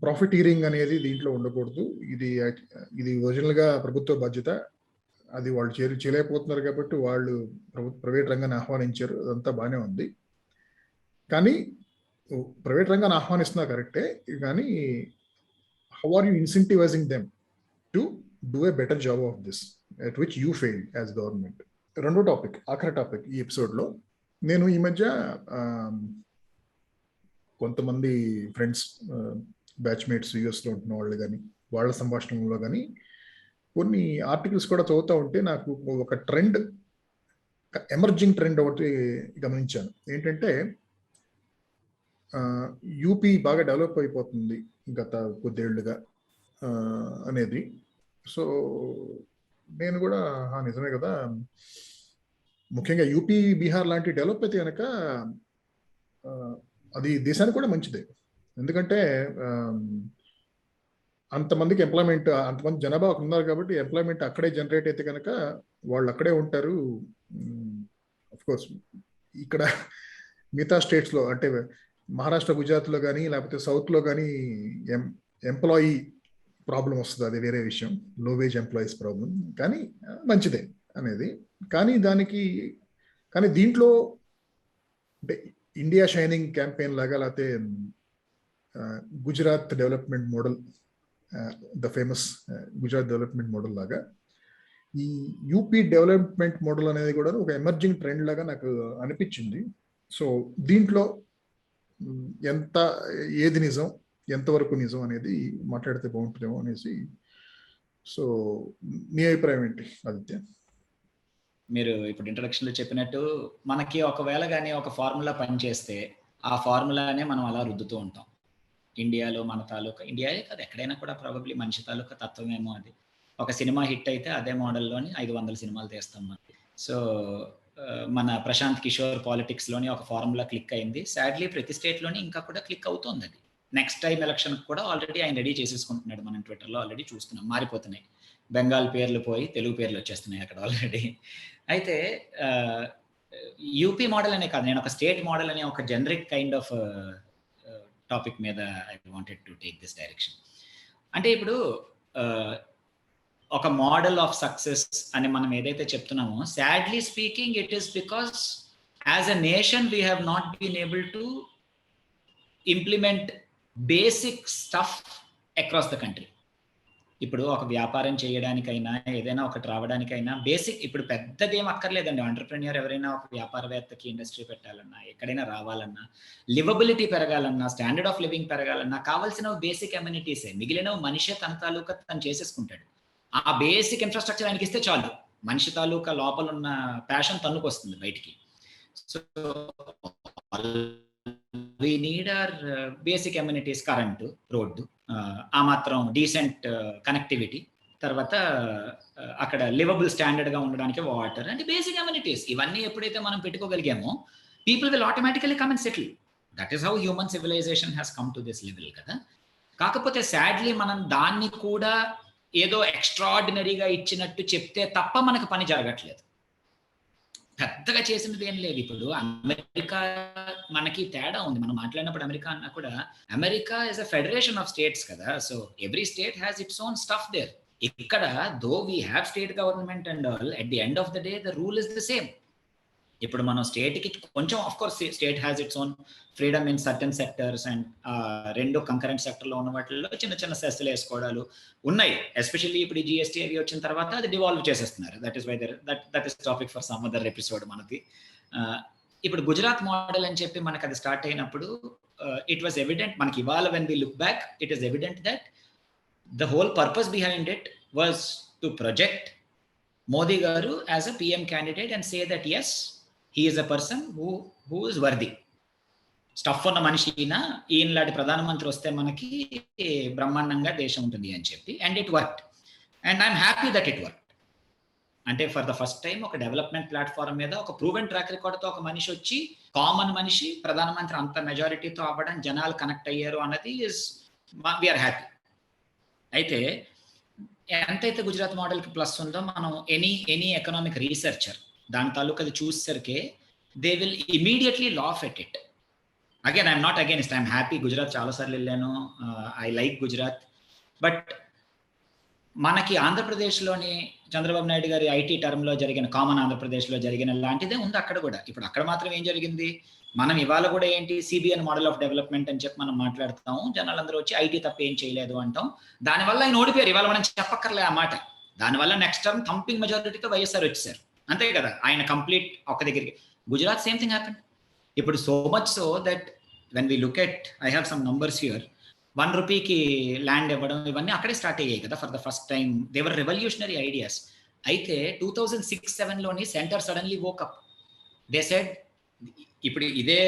ప్రాఫిటీరింగ్ అనేది దీంట్లో ఉండకూడదు. ఇది ఒరిజినల్గా ప్రభుత్వ బాధ్యత. అది వాళ్ళు చేయలేకపోతున్నారు కాబట్టి వాళ్ళు ప్రైవేట్ రంగాన్ని ఆహ్వానించారు, అదంతా బాగానే ఉంది. కానీ ప్రైవేట్ రంగాన్ని ఆహ్వానిస్తున్నా కరెక్టే, కానీ how are you incentivising them to do a better job of this at which you fail as government. రెండో టాపిక్, ఆఖరి టాపిక్ ఈ ఎపిసోడ్లో. నేను ఈ మధ్య కొంతమంది ఫ్రెండ్స్, బ్యాచ్మేట్స్, యూఎస్లో ఉంటున్న వాళ్ళు కానీ వాళ్ళ సంభాషణలో కానీ కొన్ని ఆర్టికల్స్ కూడా చదువుతూ ఉంటే నాకు ఒక ట్రెండ్, ఎమర్జింగ్ ట్రెండ్ ఒకటి గమనించాను. ఏంటంటే యూపీ బాగా డెవలప్ అయిపోతుంది గత కొద్దేళ్లుగా అనేది. సో నేను కూడా నిజమే కదా, ముఖ్యంగా యూపీ, బీహార్ లాంటి డెవలప్ అయితే కనుక అది దేశానికి కూడా మంచిదే. ఎందుకంటే అంతమందికి ఎంప్లాయ్మెంట్, అంతమంది జనాభా ఉన్నారు కాబట్టి ఎంప్లాయ్మెంట్ అక్కడే జనరేట్ అయితే కనుక వాళ్ళు అక్కడే ఉంటారు. అఫ్ కోర్స్ ఇక్కడ మిగతా స్టేట్స్లో అంటే మహారాష్ట్ర, గుజరాత్లో కానీ లేకపోతే సౌత్లో కానీ ఎంప్లాయీ ప్రాబ్లం వస్తుంది, అది వేరే విషయం, లో వేజ్ ఎంప్లాయీస్ ప్రాబ్లం. కానీ మంచిదే అనేది. కానీ దీంట్లో అంటే ఇండియా షైనింగ్ క్యాంపెయిన్ లాగా, లేకపోతే Gujarat development model, the famous Gujarat development model లాగా ఈ యూపీ డెవలప్మెంట్ మోడల్ అనేది కూడా ఒక ఎమర్జింగ్ ట్రెండ్ లాగా నాకు అనిపించింది. సో దీంట్లో ఏది నిజం, ఎంతవరకు నిజం అనేది మాట్లాడితే బాగుంటుందేమో అనేసి. సో నీ అభిప్రాయం ఏంటి ఆదిత్య? మీరు ఇప్పుడు ఇంట్రడక్షన్లో చెప్పినట్టు మనకి ఒకవేళ కానీ ఒక ఫార్ములా పనిచేస్తే ఆ ఫార్ములానే మనం అలా రుద్దుతూ ఉంటాం. ఇండియాలో మన తాలూకా, ఇండియాయే కాదు ఎక్కడైనా కూడా ప్రాబబ్లీ మనిషి తాలూకా తత్వమేమో అది. ఒక సినిమా హిట్ అయితే అదే మోడల్లోని 500 సినిమాలు తీస్తాం మనం. సో మన ప్రశాంత్ కిషోర్ పాలిటిక్స్లోని ఒక ఫార్ములా క్లిక్ అయింది. సాడ్లీ ప్రతి స్టేట్లోని ఇంకా కూడా క్లిక్ అవుతుంది అది. నెక్స్ట్ టైం ఎలక్షన్ కూడా ఆల్రెడీ ఆయన రెడీ చేసేసుకుంటున్నాడు. మనం ట్విట్టర్లో ఆల్రెడీ చూస్తున్నాం, మారిపోతున్నాయి. బెంగాల్ పేర్లు పోయి తెలుగు పేర్లు వచ్చేస్తున్నాయి అక్కడ ఆల్రెడీ. అయితే యూపీ మోడల్ అనే కాదు, నేను ఒక స్టేట్ మోడల్ అనే ఒక జనరిక్ కైండ్ ఆఫ్ టాపిక్ మీద I wanted to take this direction. అంటే ఇప్పుడు ఒక మోడల్ ఆఫ్ సక్సెస్ అని మనం ఏదైతే చెప్తున్నామో, sadly speaking it is because as a nation we have not been able to implement basic stuff across the country. ఇప్పుడు ఒక వ్యాపారం చేయడానికైనా ఏదైనా ఒకటి రావడానికైనా బేసిక్, ఇప్పుడు పెద్దదేం అక్కర్లేదండి. ఎంటర్‌ప్రెన్యూర్ ఎవరైనా ఒక వ్యాపారవేత్తకి ఇండస్ట్రీ పెట్టాలన్నా, ఎక్కడైనా రావాలన్నా, లివబిలిటీ పెరగాలన్నా, స్టాండర్డ్ ఆఫ్ లివింగ్ పెరగాలన్నా కావాల్సిన బేసిక్ అమ్యూనిటీసే. మిగిలిన మనిషే తన తాలూకా తను చేసేసుకుంటాడు. ఆ బేసిక్ ఇన్ఫ్రాస్ట్రక్చర్ ఆయనకి ఇస్తే చాలు. మనిషి తాలూకా లోపల ఉన్న ప్యాషన్ తన్నుకొస్తుంది బయటికి. So we need our basic amenities, current, road, ఆ మాత్రం డీసెంట్ కనెక్టివిటీ, తర్వాత అక్కడ లివబుల్ స్టాండర్డ్గా ఉండడానికి వాటర్ అంటే బేసిక్ అమ్యూనిటీస్. ఇవన్నీ ఎప్పుడైతే మనం పెట్టుకోగలిగామో people will automatically come and settle. That is how human civilization has come to this level కదా. కాకపోతే సాడ్లీ మనం దాన్ని కూడా ఏదో ఎక్స్ట్రాడినరీగా ఇచ్చినట్టు చెప్తే తప్ప మనకు పని జరగట్లేదు. పెద్దగా చేసినది ఏం లేదు. ఇప్పుడు అమెరికా మనకి తేడా ఉంది. మనం మాట్లాడినప్పుడు అమెరికా అన్నా కూడా America is a federation of states కదా. So every state has its own stuff there. ఇక్కడ though we have state government and all, at the end of the day the rule is the same. ఇప్పుడు మనం స్టేట్కి కొంచెం of course state has its own freedom in certain sectors and రెండు concurrent సెక్టర్లో ఉన్న వాటిల్లో చిన్న చిన్న సెస్లు వేసుకోవడాలు ఉన్నాయి. ఎస్పెషల్లీ ఇప్పుడు జిఎస్టీ అవి వచ్చిన తర్వాత అది డివాల్వ్ చేసేస్తున్నారు. That is why that is topic for some other episode మనది. ఇప్పుడు గుజరాత్ మోడల్ అని చెప్పి మనకు అది స్టార్ట్ అయినప్పుడు ఇట్ వాస్ ఎవిడెంట్ మనకి ఇవాళ when we look back it is evident that the whole purpose behind it was to project Modi garu as a PM candidate and say that yes he is a person who is worthy. Stuff ఉన్న మనిషి ఈయనలాంటి ప్రధానమంత్రి వస్తే మనకి బ్రహ్మాండంగా దేశం ఉంటుంది అని చెప్పి. And it worked and I'm happy that it worked. అంటే ఫర్ ద ఫస్ట్ టైం ఒక డెవలప్మెంట్ ప్లాట్ఫామ్ మీద ఒక ప్రూవెన్ ట్రాక్ రికార్డ్తో ఒక మనిషి వచ్చి, కామన్ మనిషి ప్రధానమంత్రి అంత మెజారిటీతో అవ్వడం, జనాలు కనెక్ట్ అయ్యారు అన్నది ఇస్ వీఆర్ హ్యాపీ. అయితే ఎంతైతే గుజరాత్ మోడల్కి ప్లస్ ఉందో, మనం ఎనీ ఎకనామిక్ రీసెర్చర్ దాని తాలూకు అది చూసేసరికి they will immediately laugh at it. Again I'm not against, I'm happy. Gujarat చాలాసార్లు వెళ్ళాను, ఐ లైక్ గుజరాత్. బట్ మనకి ఆంధ్రప్రదేశ్లోని చంద్రబాబు నాయుడు గారి ఐటీ టర్మ్లో జరిగిన, కామన్ ఆంధ్రప్రదేశ్లో జరిగిన లాంటిదే ఉంది అక్కడ కూడా. ఇప్పుడు అక్కడ మాత్రం ఏం జరిగింది, మనం ఇవాళ కూడా ఏంటి సిబిఎన్ మోడల్ ఆఫ్ డెవలప్మెంట్ అని చెప్పి మనం మాట్లాడతాము. జనాలందరూ వచ్చి ఐటీ తప్ప ఏం చేయలేదు అంటాం. దానివల్ల ఆయన ఓడిపోయారు. ఇవాళ మనం చెప్పక్కర్లే ఆ మాట. దానివల్ల నెక్స్ట్ టర్మ్ థంపింగ్ మెజారిటీతో వైఎస్ఆర్ వచ్చేసారు, అంతే కదా. ఆయన కంప్లీట్ ఒక దగ్గరికి. Gujarat same thing happened. ఇప్పుడు so much so that when we look at, I have some numbers here, 1 రూపీకి ల్యాండ్ ఇవ్వడం ఇవన్నీ అక్కడే స్టార్ట్ అయ్యాయి కదా for the first time. They were revolutionary ideas. అయితే 2006-07లోని centre suddenly woke up. They said, ఇప్పుడు ఇదే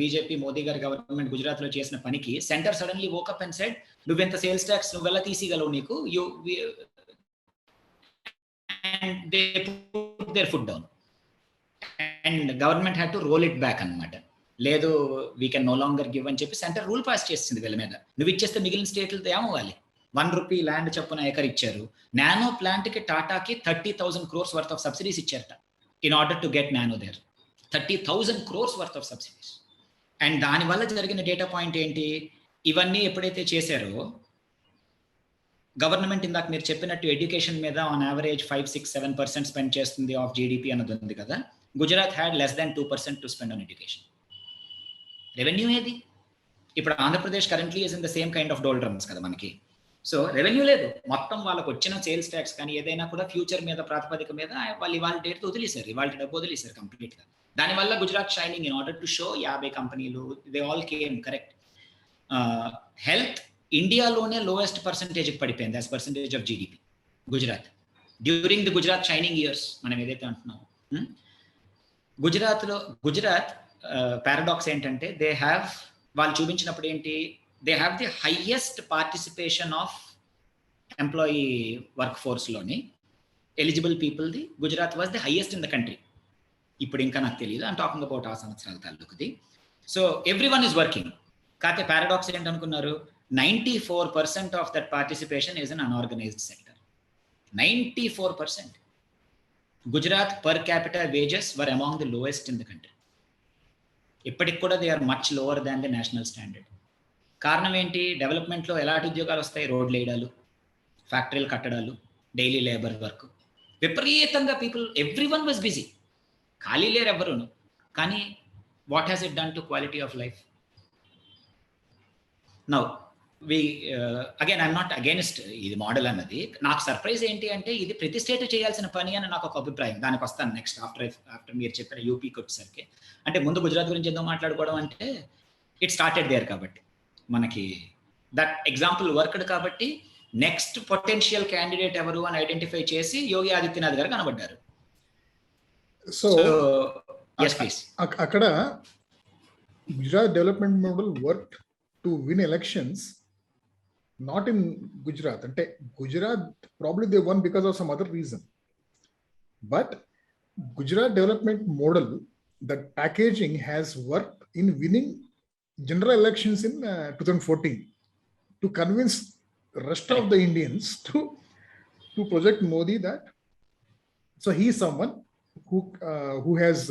బీజేపీ మోదీ గారి గవర్నమెంట్ గుజరాత్లో చేసిన పనికి centre suddenly woke up and said, నువ్వెంత సేల్స్ ట్యాక్స్ నువ్వెలా తీసిగలవు, నీకు and they put their foot down and government had to roll it back అన్నమాట. లేదు we can no longer give అని చెప్పి సెంటర్ రూల్ పాస్ చేసింది వీళ్ళ మీద. నువ్వు ఇచ్చేస్తే మిగిలిన స్టేట్లతో ఏమవ్వాలి. 1 రూపీ ల్యాండ్ చొప్పున ఎకర్ ఇచ్చారు. నానో ప్లాంట్కి టాటాకి 30,000 crores వర్త్ ఆఫ్ సబ్సిడీస్ ఇచ్చారట in order to get Nano there. 30,000 crores worth of subsidies. And దానివల్ల జరిగిన డేటా పాయింట్ ఏంటి, ఇవన్నీ ఎప్పుడైతే చేశారో గవర్నమెంట్ ఇందాక మీరు చెప్పినట్టు ఎడ్యుకేషన్ మీద ఆన్ యావరేజ్ 5-6-7% స్పెండ్ చేస్తుంది ఆఫ్ జీడిపి అన్నది ఉంది కదా. Gujarat had less than 2% to spend on education. Revenue ఏది? ఇప్పుడు Andhra Pradesh currently is in the same kind of doldrums కదా మనకి. సో రెవెన్యూ లేదు, మొత్తం వాళ్ళకి వచ్చిన సేల్స్ ట్యాక్స్ కానీ ఏదైనా కూడా ఫ్యూచర్ మీద ప్రాతిపదిక మీద వాళ్ళు ఇవాళ డేట్ వదిలేశారు, ఇవాళ డబ్బు వదిలేశారు కంప్లీట్గా. దానివల్ల Gujarat shining in order to show 50 కంపెనీలు they all came correct. Health ఇండియాలోనే లోయెస్ట్ పర్సంటేజ్కి పడిపోయింది as percentage of GDP Gujarat during the Gujarat shining years మనం ఏదైతే అంటున్నామో. గుజరాత్ పారాడాక్స్ ఏంటంటే వాళ్ళు చూపించినప్పుడు ఏంటి, they have the highest participation of employee work ఫోర్స్లోని ఎలిజిబుల్ పీపుల్ది Gujarat was the highest in the country. ఇప్పుడు ఇంకా నాకు తెలియదు, ఐమ్ టాకింగ్ అబౌట్ ఆ సంవత్సరాల తాలూకుది. So every one is working. కాకపోతే పారాడాక్స్ ఏంటనుకున్నారు, 94% of that participation is un unorganised sector. 94%. Gujarat per capital wages were among the lowest in the country. ఇప్పటికి కూడా they are much lower than the national standard. కారణం ఏంటి, డెవలప్మెంట్లో ఎలాంటి ఉద్యోగాలు వస్తాయి, రోడ్లు వేయడాలు, ఫ్యాక్టరీలు కట్టడాలు, డైలీ లేబర్ వర్క్, విపరీతంగా people every one was busy, ఖాళీ లేరు ఎవరును. కానీ what has it done to quality of life? Now again I'm not against ఇది మోడల్ అన్నది. నాకు సర్ప్రైజ్ ఏంటి అంటే ఇది ప్రతి స్టేట్ చేయాల్సిన పని అని నాకు ఒక అభిప్రాయం. దానికి వస్తాను నెక్స్ట్ ఆఫ్టర్ మీరు చెప్పిన యూపీకి వచ్చేసరికి. అంటే ముందు గుజరాత్ గురించి ఎందుకు మాట్లాడుకోవడం అంటే ఇట్ స్టార్టెడ్ దేర్ కాబట్టి మనకి దట్ ఎగ్జాంపుల్ వర్క్డ్ కాబట్టి నెక్స్ట్ పొటెన్షియల్ క్యాండిడేట్ ఎవరు అని ఐడెంటిఫై చేసి యోగి ఆదిత్యనాథ్ గారు కనబడ్డారు. సో అక్కడ Gujarat development model work to win elections not in Gujarat. Ante Gujarat probably they won because of some other reason, but Gujarat development model, that packaging has worked in winning general elections in 2014 to convince rest of the Indians to project Modi that so he is someone who has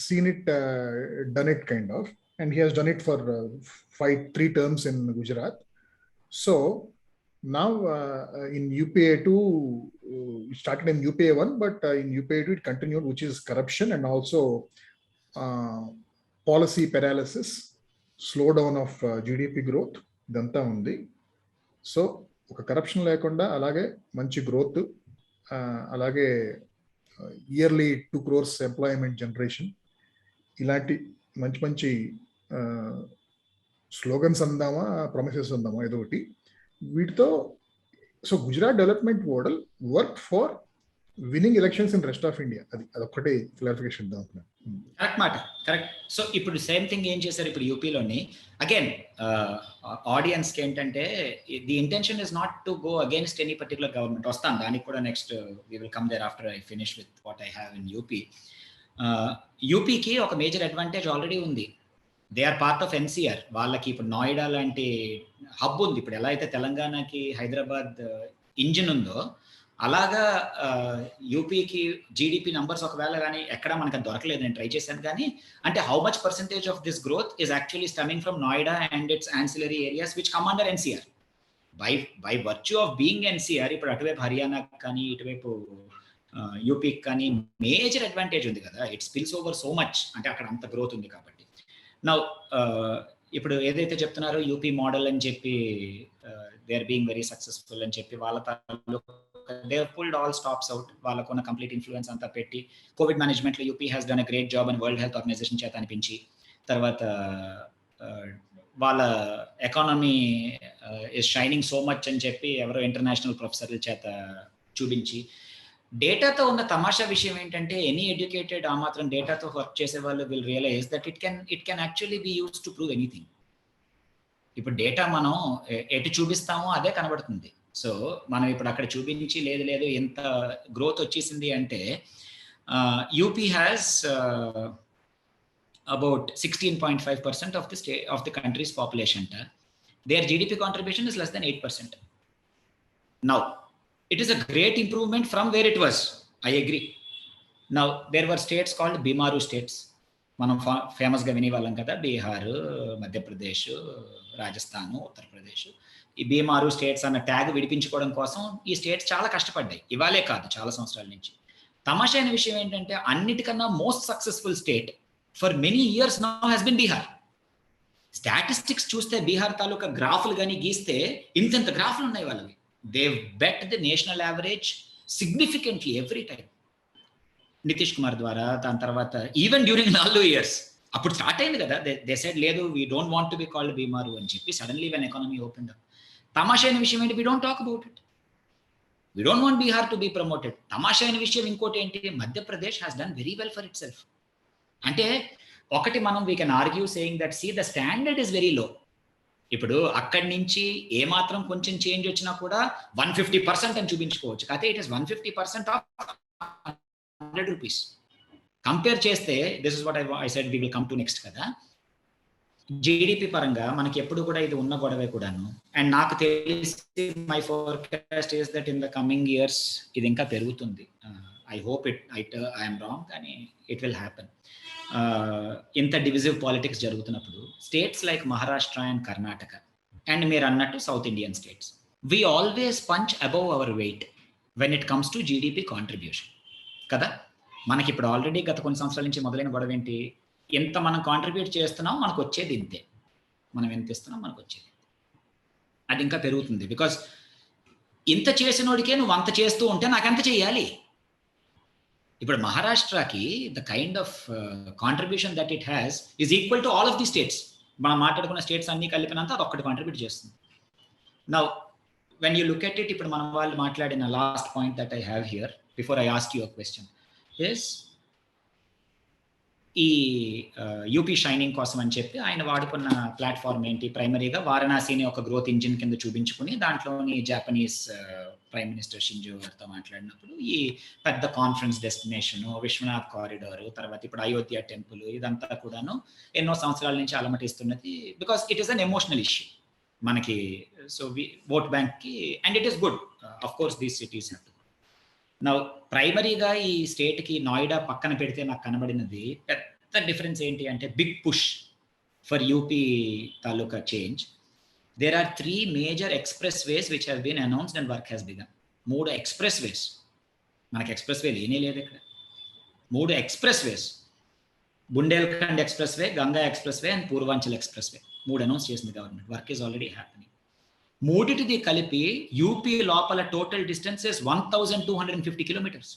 seen it, done it kind of, and he has done it for 3 terms in Gujarat. So now in UPA 2, it started in UPA 1, but in UPA 2 it continued, which is corruption and also policy paralysis, slowdown of GDP growth, idantha undi. So oka corruption lekunda alage manchi growth, alage yearly 2 crores employment generation, ilanti manchi slogans అందామా, promises అందామా, ఏదో ఒకటి వీటితో. So Gujarat development model work for winning elections in rest of India. అదొక్కటే clarification ఇద్దాం. Correct మాట, correct. So ఇప్పుడు same thing ఏం చేశారు ఇప్పుడు యూపీలోని. అగైన్ ఆడియన్స్కి ఏంటంటే the intention is not to go against any particular government. వస్తాను దానికి కూడా next we will come there after I finish with what I have in UP. యూపీకి ఒక మేజర్ అడ్వాంటేజ్ ఆల్రెడీ ఉంది. They are part of NCR. వాళ్ళకి ఇప్పుడు నోయిడా లాంటి hub ఉంది. ఇప్పుడు ఎలా అయితే తెలంగాణకి హైదరాబాద్ ఇంజిన్ ఉందో అలాగా యూపీకి జీడిపి నంబర్స్ ఒకవేళ కానీ ఎక్కడ మనకు దొరకలేదు, నేను ట్రై చేశాను కానీ. అంటే how much percentage of this growth is actually stemming from Noida and its ancillary areas which come under NCR by virtue of being NCR. ఇప్పుడు అటువైపు హర్యానాకి కానీ ఇటువైపు యూపీకి కానీ మేజర్ అడ్వాంటేజ్ ఉంది కదా. It spills over so much, అంటే అక్కడ అంత గ్రోత్ ఉంది కాబట్టి. నౌ ఇప్పుడు ఏదైతే చెప్తున్నారో యూపీ మోడల్ అని చెప్పి they are being very successful అని చెప్పి వాళ్ళ they are pulled all stops out. వాళ్ళకున్న కంప్లీట్ ఇన్ఫ్లుయెన్స్ అంతా పెట్టి కోవిడ్ మేనేజ్మెంట్లో UP has done a great job అని వరల్డ్ హెల్త్ ఆర్గనైజేషన్ చేత అనిపించి, తర్వాత వాళ్ళ economy is shining so much అని చెప్పి ఎవరో ఇంటర్నేషనల్ ప్రొఫెసర్ల చేత చూపించి. డేటాతో ఉన్న తమాషా విషయం ఏంటంటే ఎనీ ఎడ్యుకేటెడ్ ఆ మాత్రం డేటాతో వర్క్ చేసే వాళ్ళు will realise that it can actually be used to prove anything. ఇప్పుడు డేటా మనం ఎటు చూపిస్తామో అదే కనబడుతుంది. సో మనం ఇప్పుడు అక్కడ చూపించి లేదు ఎంత గ్రోత్ వచ్చేసింది అంటే UP has about 16.5% of the country's population. Their GDP contribution is less than 8%. Now, it is a great improvement from where it was. I agree. Now, there were states called Bimaru states. మనం ఫేమస్గా వినేవాళ్ళం కదా, బీహార్, మధ్యప్రదేశ్, రాజస్థాన్, ఉత్తరప్రదేశ్. ఈ బీమారు states అన్న tag విడిపించుకోవడం కోసం ఈ states చాలా కష్టపడ్డాయి, ఇవాళే కాదు చాలా సంవత్సరాల నుంచి. తమాషా అయిన విషయం ఏంటంటే అన్నిటికన్నా most successful state for many years now has been Bihar. Statistics చూస్తే బీహార్ తాలూకా గ్రాఫ్లు కానీ గీస్తే ఇంత గ్రాఫ్లు ఉన్నాయి వాళ్ళవి. they've bet the national average significantly every time. Nitish Kumar ద్వారా, దాని తర్వాత ఈవెన్ డ్యూరింగ్ నాలుగు ఇయర్స్ అప్పుడు స్టార్ట్ అయింది కదా, దే సెడ్ లేదు we don't want to be called BIMARU అని చెప్పి. Suddenly when economy open up, తమాషా అయిన విషయం ఏంటి, we don't talk about it, we don't want Bihar to be promoted. తమాషా అయిన విషయం ఇంకోటి ఏంటి, Madhya Pradesh has done very well for itself. అంటే ఒకటి మనం we can argue saying that see the standard is very low. ఇప్పుడు అక్కడి నుంచి ఏమాత్రం కొంచెం చేంజ్ వచ్చినా కూడా 150% అని చూపించుకోవచ్చు, కాకపోతే it is 150% of 100 rupees. Compare చేస్తే this is what I said we will come to next కదా. జీడిపి పరంగా మనకి ఎప్పుడు కూడా ఇది ఉన్న గొడవే కూడాను. అండ్ నాకు తెలిసి my forecast is that in the coming years ఇది ఇంకా పెరుగుతుంది. ఐ హోప్ ఐఎమ్ రాంగ్, కానీ ఇట్ విల్ హ్యాపెన్. ఇంత డివిజివ్ పాలిటిక్స్ జరుగుతున్నప్పుడు states like Maharashtra and Karnataka and మీరు అన్నట్టు south Indian states, we always punch above our weight when it comes to GDP contribution కదా. మనకి ఇప్పుడు ఆల్రెడీ గత కొన్ని సంవత్సరాల నుంచి మొదలైన గొడవ ఏంటి, ఎంత మనం కాంట్రిబ్యూట్ చేస్తున్నాం మనకు వచ్చేది ఇంతే, మనం ఎంత ఇస్తున్నాం మనకు వచ్చేది, అది ఇంకా పెరుగుతుంది. బికాస్ ఇంత చేసినోడికే నువ్వు అంత చేస్తూ ఉంటే నాకెంత చేయాలి. ఇప్పుడు మహారాష్ట్రకి the kind of contribution that it has is equal to all of the states. మనం మాట్లాడుకున్న స్టేట్స్ అన్ని కలిపినంత అది ఒక్కటి కాంట్రిబ్యూట్ చేస్తుంది. Now when you look at it, ఇప్పుడు మనం వాళ్ళు మాట్లాడిన last point that I have here before I ask you a question is ఈ యూపీ షైనింగ్ కోసం అని చెప్పి ఆయన వాడుకున్న ప్లాట్ఫామ్ ఏంటి, ప్రైమరీగా వారణాసిని ఒక గ్రోత్ ఇంజిన్ కింద చూపించుకుని దాంట్లోని జాపనీస్ ప్రైమ్ మినిస్టర్ షింజో గారితో మాట్లాడినప్పుడు ఈ పెద్ద కాన్ఫరెన్స్ డెస్టినేషన్, విశ్వనాథ్ కారిడార్, తర్వాత ఇప్పుడు అయోధ్య టెంపుల్, ఇదంతా కూడాను ఎన్నో సంవత్సరాల నుంచి అలమటిస్తున్నది. Because it is an emotional issue మనకి. సో ఓట్ బ్యాంక్కి, and it is good of course these cities have to. నా ప్రైమరీగా ఈ స్టేట్కి నోయిడా పక్కన పెడితే నాకు కనబడినది పెద్ద డిఫరెన్స్ ఏంటి అంటే, బిగ్ పుష్ ఫర్ యూపీ తాలూకా change. There are 3 major expressways which have been announced and work has begun. 3 expressways, మనకి ఎక్స్ప్రెస్ వే లేనే లేదు ఇక్కడ. 3 expressways, Bundelkhand expressway, Ganga expressway and Purvanchal expressway, 3 announce చేసింది government. Work is already happening. 3టిది కలిపి UP లోపల total distances 1250 kilometres.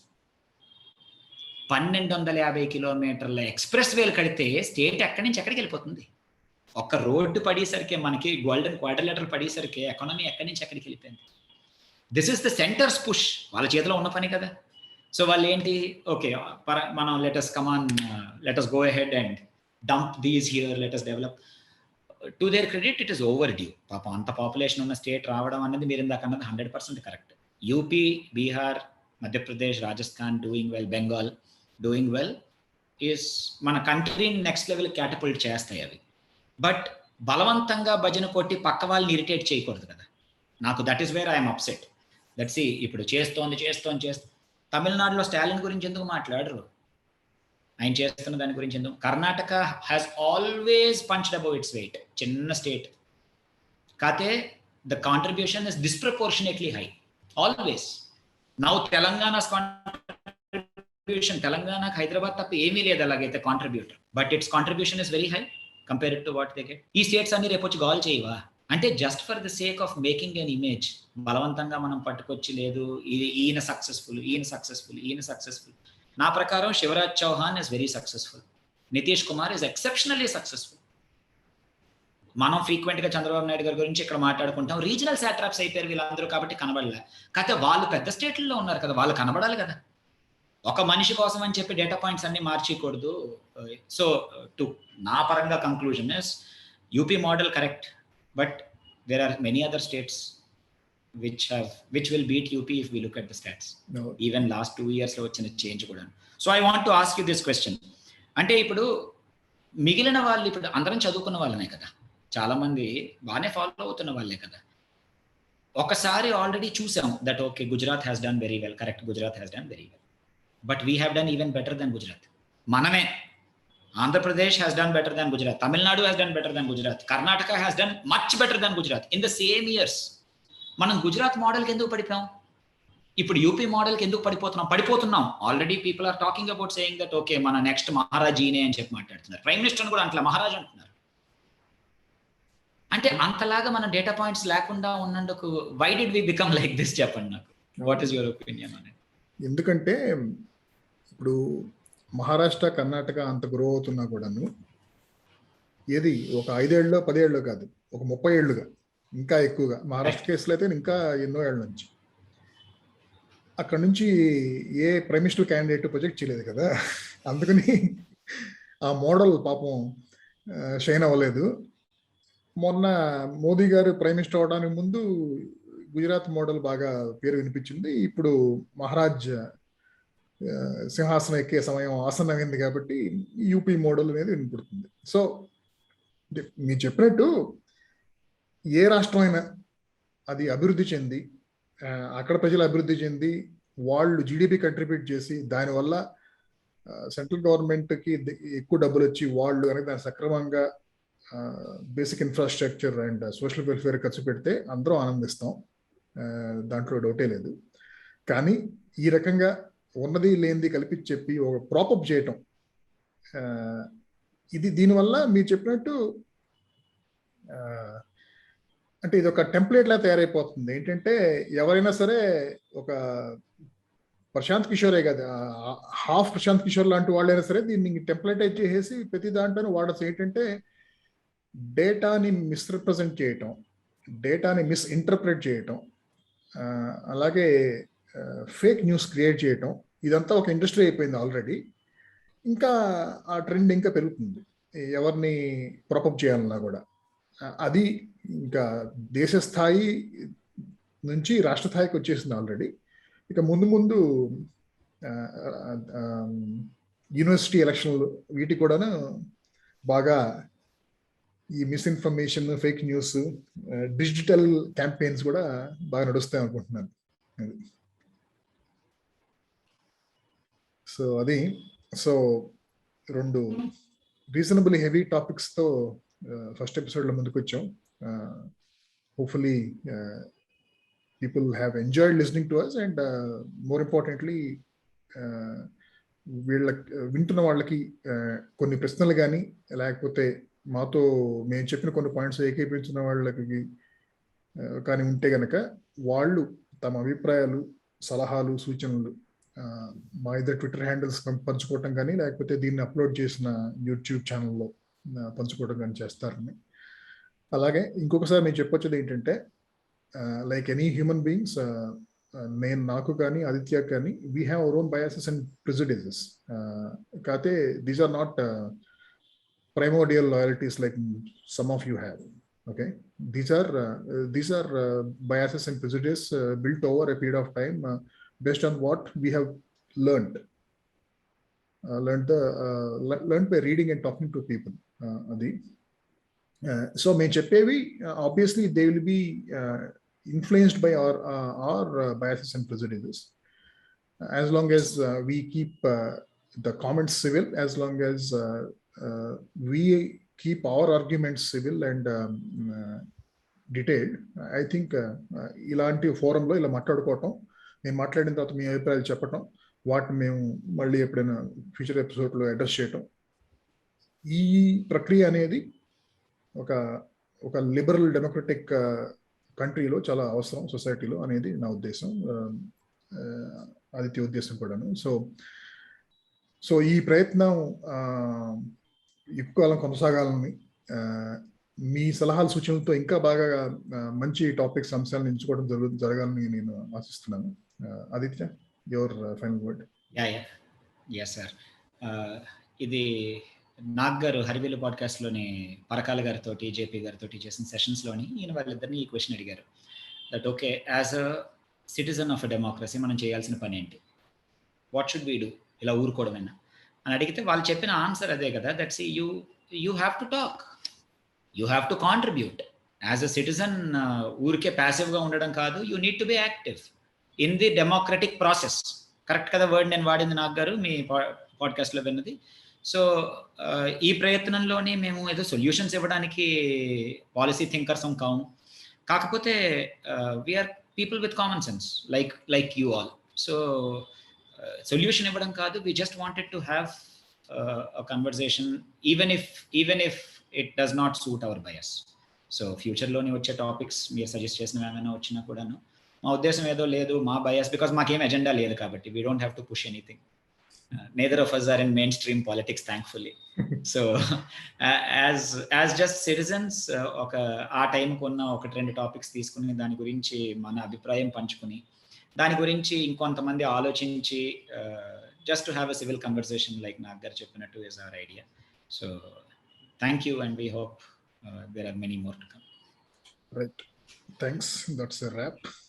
1250 కిలోమీటర్ల express వేలు కడితే స్టేట్ ఎక్కడి నుంచి ఎక్కడికి వెళ్ళిపోతుంది. ఒక్క రోడ్డు పడేసరికి మనకి గోల్డెన్ క్వాడ్రిలేటరల్ పడేసరికి ఎకానమీ ఎక్కడి నుంచి ఎక్కడికి వెళ్ళిపోయింది. This is the centres push, వాళ్ళ చేతిలో ఉన్న పని కదా. సో వాళ్ళు ఏంటి, ఓకే మనం let's go ahead and dump these here, let's develop. To their credit it is overdue. పాపం అంత పాపులేషన్ ఉన్న స్టేట్ రావడం అనేది మీరు ఇందాక అన్నది 100% correct. UP, Bihar, Madhya Pradesh, Rajasthan doing well, Bengal doing well is మన కంట్రీని నెక్స్ట్ లెవెల్ క్యాటపల్ట్ చేస్తాయి అవి. బట్ బలవంతంగా భజన కొట్టి పక్క వాళ్ళని ఇరిటేట్ చేయకూడదు కదా. నాకు that is where I'm upset. That సి ఇప్పుడు చేస్తోంది. తమిళనాడులో స్టాలిన్ గురించి ఎందుకు మాట్లాడరు, ఆయన చేస్తున్న దాని గురించి ఎందుకు. Karnataka has always punched above its weight, చిన్న స్టేట్ కాతే the contribution is disproportionately high always. Now Telangana's contribution, తెలంగాణకు హైదరాబాద్ తప్ప ఏమీ లేదు అలాగైతే contributor, but its contribution is very high compared to what they get. ఈ స్టేట్స్ అన్ని రేపు వచ్చి గోల్ చేయవా అంటే, just for the sake of making an image బలవంతంగా మనం పట్టుకొచ్చి లేదు ఈయన సక్సెస్ఫుల్. నా ప్రకారం Shivraj Chouhan is very successful, Nitish Kumar is exceptionally successful. మనం ఫ్రీక్వెంట్ గా చంద్రబాబు నాయుడు గారి గురించి ఇక్కడ మాట్లాడుకుంటాం, రీజనల్ సాట్రాప్స్ అయిపోయారు వీళ్ళందరూ కాబట్టి కనబడలే. కాకపోతే వాళ్ళు పెద్ద స్టేట్లలో ఉన్నారు కదా, వాళ్ళు కనబడాలి కదా. ఒక మనిషి కోసం అని చెప్పి డేటా పాయింట్స్ అన్ని మార్చేయకూడదు. సో టు నా పరంగా conclusion is UP model correct, but there are many other states which will beat UP if we look at the stats. No. Even last 2 years లో వచ్చిన చేంజ్ కూడా. So I want to ask you this question. అంటే ఇప్పుడు మిగిలిన వాళ్ళు ఇప్పుడు అందరం చదువుకున్న వాళ్ళనే కదా, చాలా మంది బాగానే ఫాలో అవుతున్న వాళ్ళే కదా. ఒకసారి ఆల్రెడీ చూసాం that okay Gujarat has done very well, correct, Gujarat has done very well, but we have done even better than Gujarat. మనమే Andhra Pradesh has done better than Gujarat, Tamil Nadu has done better than Gujarat, Karnataka has done much better than Gujarat in the same years. మనం గుజరాత్ మోడల్కి ఎందుకు పడిపోయాం, ఇప్పుడు UP మోడల్కి ఎందుకు పడిపోతున్నాం. Already people are talking about saying that okay మన నెక్స్ట్ మహారాజీనే అని చెప్పి మాట్లాడుతున్నారు. ప్రైమ్ మినిస్టర్ కూడా అంటలా మహారాజ్ అంటున్నారు. అంటే అంతలాగా మన డేటా పాయింట్స్ లేకుండా ఉన్నందుకు why did we become like this చెప్పండి నాకు. What is your opinion on it? ఎందుకంటే ఇప్పుడు మహారాష్ట్ర, కర్ణాటక అంత గ్రో అవుతున్నా కూడాను ఏది ఒక 5 ఏళ్ళలో 10 ఏళ్ళలో కాదు, ఒక 30 ఏళ్ళుగా ఇంకా ఎక్కువగా. మహారాష్ట్ర కేసులో అయితే ఇంకా ఎన్నో ఏళ్ళ నుంచి అక్కడ నుంచి ఏ ప్రైమ్ మినిస్టర్ క్యాండిడేట్ ప్రొజెక్ట్ చేయలేదు కదా. అందుకని ఆ మోడల్ పాపం షైన్ అవ్వలేదు. మొన్న మోదీ గారు ప్రైమ్ మినిస్టర్ అవడానికి ముందు గుజరాత్ మోడల్ బాగా పేరు వినిపించింది. ఇప్పుడు మహారాజ్ సింహాసనం ఎక్కే సమయం ఆసన్నమైంది కాబట్టి యూపీ మోడల్ అనేది వినపడుతుంది. సో మీరు చెప్పినట్టు ఏ రాష్ట్రం అయినా అది అభివృద్ధి చెంది అక్కడ ప్రజలు అభివృద్ధి చెంది వాళ్ళు జీడిపి కంట్రిబ్యూట్ చేసి దానివల్ల సెంట్రల్ గవర్నమెంట్కి ఎక్కువ డబ్బులు వచ్చి వాళ్ళు కనుక దాన్ని సక్రమంగా basic infrastructure and social welfare ఖర్చు పెడితే అందరం ఆనందిస్తాం, దాంట్లో డౌటే లేదు. కానీ ఈ రకంగా ఉన్నది లేనిది కలిపి చెప్పి ఒక ప్రాపప్ చేయటం, ఇది దీనివల్ల మీరు చెప్పినట్టు అంటే ఇది ఒక టెంప్లెట్ లా తయారైపోతుంది. ఏంటంటే ఎవరైనా సరే ఒక ప్రశాంత్ కిషోరే కదా, హాఫ్ ప్రశాంత్ కిషోర్ లాంటి వాళ్ళైనా సరే దీన్ని టెంప్లెటైజ్ చేసేసి ప్రతి దాంట్లోనూ వాడచ్చు. ఏంటంటే డేటాని మిస్రిప్రజెంట్ చేయటం, డేటాని మిస్ఇంటర్ప్రెట్ చేయటం, అలాగే ఫేక్ న్యూస్ క్రియేట్ చేయటం, ఇదంతా ఒక ఇండస్ట్రీ అయిపోయింది ఆల్రెడీ. ఇంకా ఆ ట్రెండ్ ఇంకా పెరుగుతుంది ఎవరిని ప్రొపప్ చేయాలన్నా కూడా. అది ఇంకా దేశ స్థాయి నుంచి రాష్ట్ర స్థాయికి వచ్చేసింది ఆల్రెడీ. ఇక ముందు ముందు యూనివర్సిటీ ఎలక్షన్లు వీటి కూడాను బాగా ఈ misinformation, fake news, digital campaigns కూడా బాగా నడుస్తాయి అనుకుంటున్నాను. సో అది రెండు రీజనబుల్ హెవీ టాపిక్స్తో ఫస్ట్ ఎపిసోడ్లో ముందుకు వచ్చాం. Hopefully people have enjoyed listening to us, and more importantly వింటున్న వాళ్ళకి కొన్ని ప్రశ్నలు కానీ లేకపోతే మాతో మేము చెప్పిన కొన్ని పాయింట్స్ ఏకీపించిన వాళ్ళకి కానీ ఉంటే కనుక వాళ్ళు తమ అభిప్రాయాలు, సలహాలు, సూచనలు మా ఇద్దరు ట్విట్టర్ హ్యాండిల్స్ పంచుకోవటం కానీ లేకపోతే దీన్ని అప్లోడ్ చేసిన యూట్యూబ్ ఛానల్లో పంచుకోవడం కానీ చేస్తారని. అలాగే ఇంకొకసారి నేను చెప్పొచ్చేది ఏంటంటే like any human beings, నేను నాకు కానీ ఆదిత్య కానీ we have our own biases and prejudices. కాతే these are not primordial loyalties like some of you have. Okay, these are biases and prejudices built over a period of time based on what we have learned by reading and talking to people. Adi so మేము చెప్పేవి obviously they will be influenced by our biases and prejudices. As long as we keep the comments civil, as long as we keep our arguments civil and detailed, I think ఇలాంటి ఫోరంలో ఇలా మాట్లాడుకోవటం, నేను మాట్లాడిన తర్వాత మీ అభిప్రాయాలు చెప్పటం, వాటిని మేము మళ్ళీ ఎప్పుడైనా ఫ్యూచర్ ఎపిసోడ్లో అడ్రస్ చేయటం, ఈ ప్రక్రియ అనేది ఒక లిబరల్ డెమోక్రటిక్ కంట్రీలో చాలా అవసరం సొసైటీలో అనేది నా ఉద్దేశం, ఆదిత్య ఉద్దేశం కూడాను. సో ఈ ప్రయత్నం ఎక్కువ కాలం కొనసాగాలని, మీ సలహాలు సూచనలతో ఇంకా బాగా మంచి టాపిక్స్, అంశాలను ఎంచుకోవడం జరగాలని నేను ఆశిస్తున్నాను. Aditya, your final word. Yeah sir, ఇది నాగ్ గారు హరివేలు పాడ్కాస్ట్లోని పరకాల గారితో, జేపీ గారితో చేసిన సెషన్స్లోని ఈయన వాళ్ళిద్దరిని ఈ క్వశ్చన్ అడిగారు, that okay as a citizen of a democracy మనం చేయాల్సిన పని ఏంటి, వాట్ షుడ్ వీ డూ, ఇలా ఊరుకోవడమేనా అని అడిగితే వాళ్ళు చెప్పిన ఆన్సర్ అదే కదా, that's you have to talk, you have to contribute as a citizen. ఊరికే ప్యాసివ్గా ఉండడం కాదు, you need to be active in the democratic process. Correct కదా వర్డ్ నేను వాడింది నాగ్ గారు మీ పాడ్కాస్ట్లో విన్నది. సో ఈ ప్రయత్నంలోనే మేము ఏదో సొల్యూషన్స్ ఇవ్వడానికి పాలసీ థింకర్స్ కాము, కాకపోతే we're people with common sense like you all. So solution ఇవ్వడం కాదు, we just wanted to have a conversation even if it does not suit our bias. So ఫ్యూచర్లోని వచ్చే టాపిక్స్ మీరు సజెస్ట్ చేసినవి ఏమైనా వచ్చినా కూడాను మా ఉద్దేశం ఏదో లేదు, మా బయాస్, బికాస్ మాకేం ఎజెండా లేదు కాబట్టి we don't have to push anything. Neither of us are in mainstream politics, thankfully. So as just citizens, ఒక ఆ టైంకి ఉన్న ఒకటి రెండు టాపిక్స్ తీసుకుని దాని గురించి మన అభిప్రాయం పంచుకుని దాని గురించి ఇంకొంతమంది ఆలోచించి just to have a civil conversation like Nag garu cheppinattu is our idea. So thank you, and we hope there are many more to come. Right. Thanks. That's a wrap.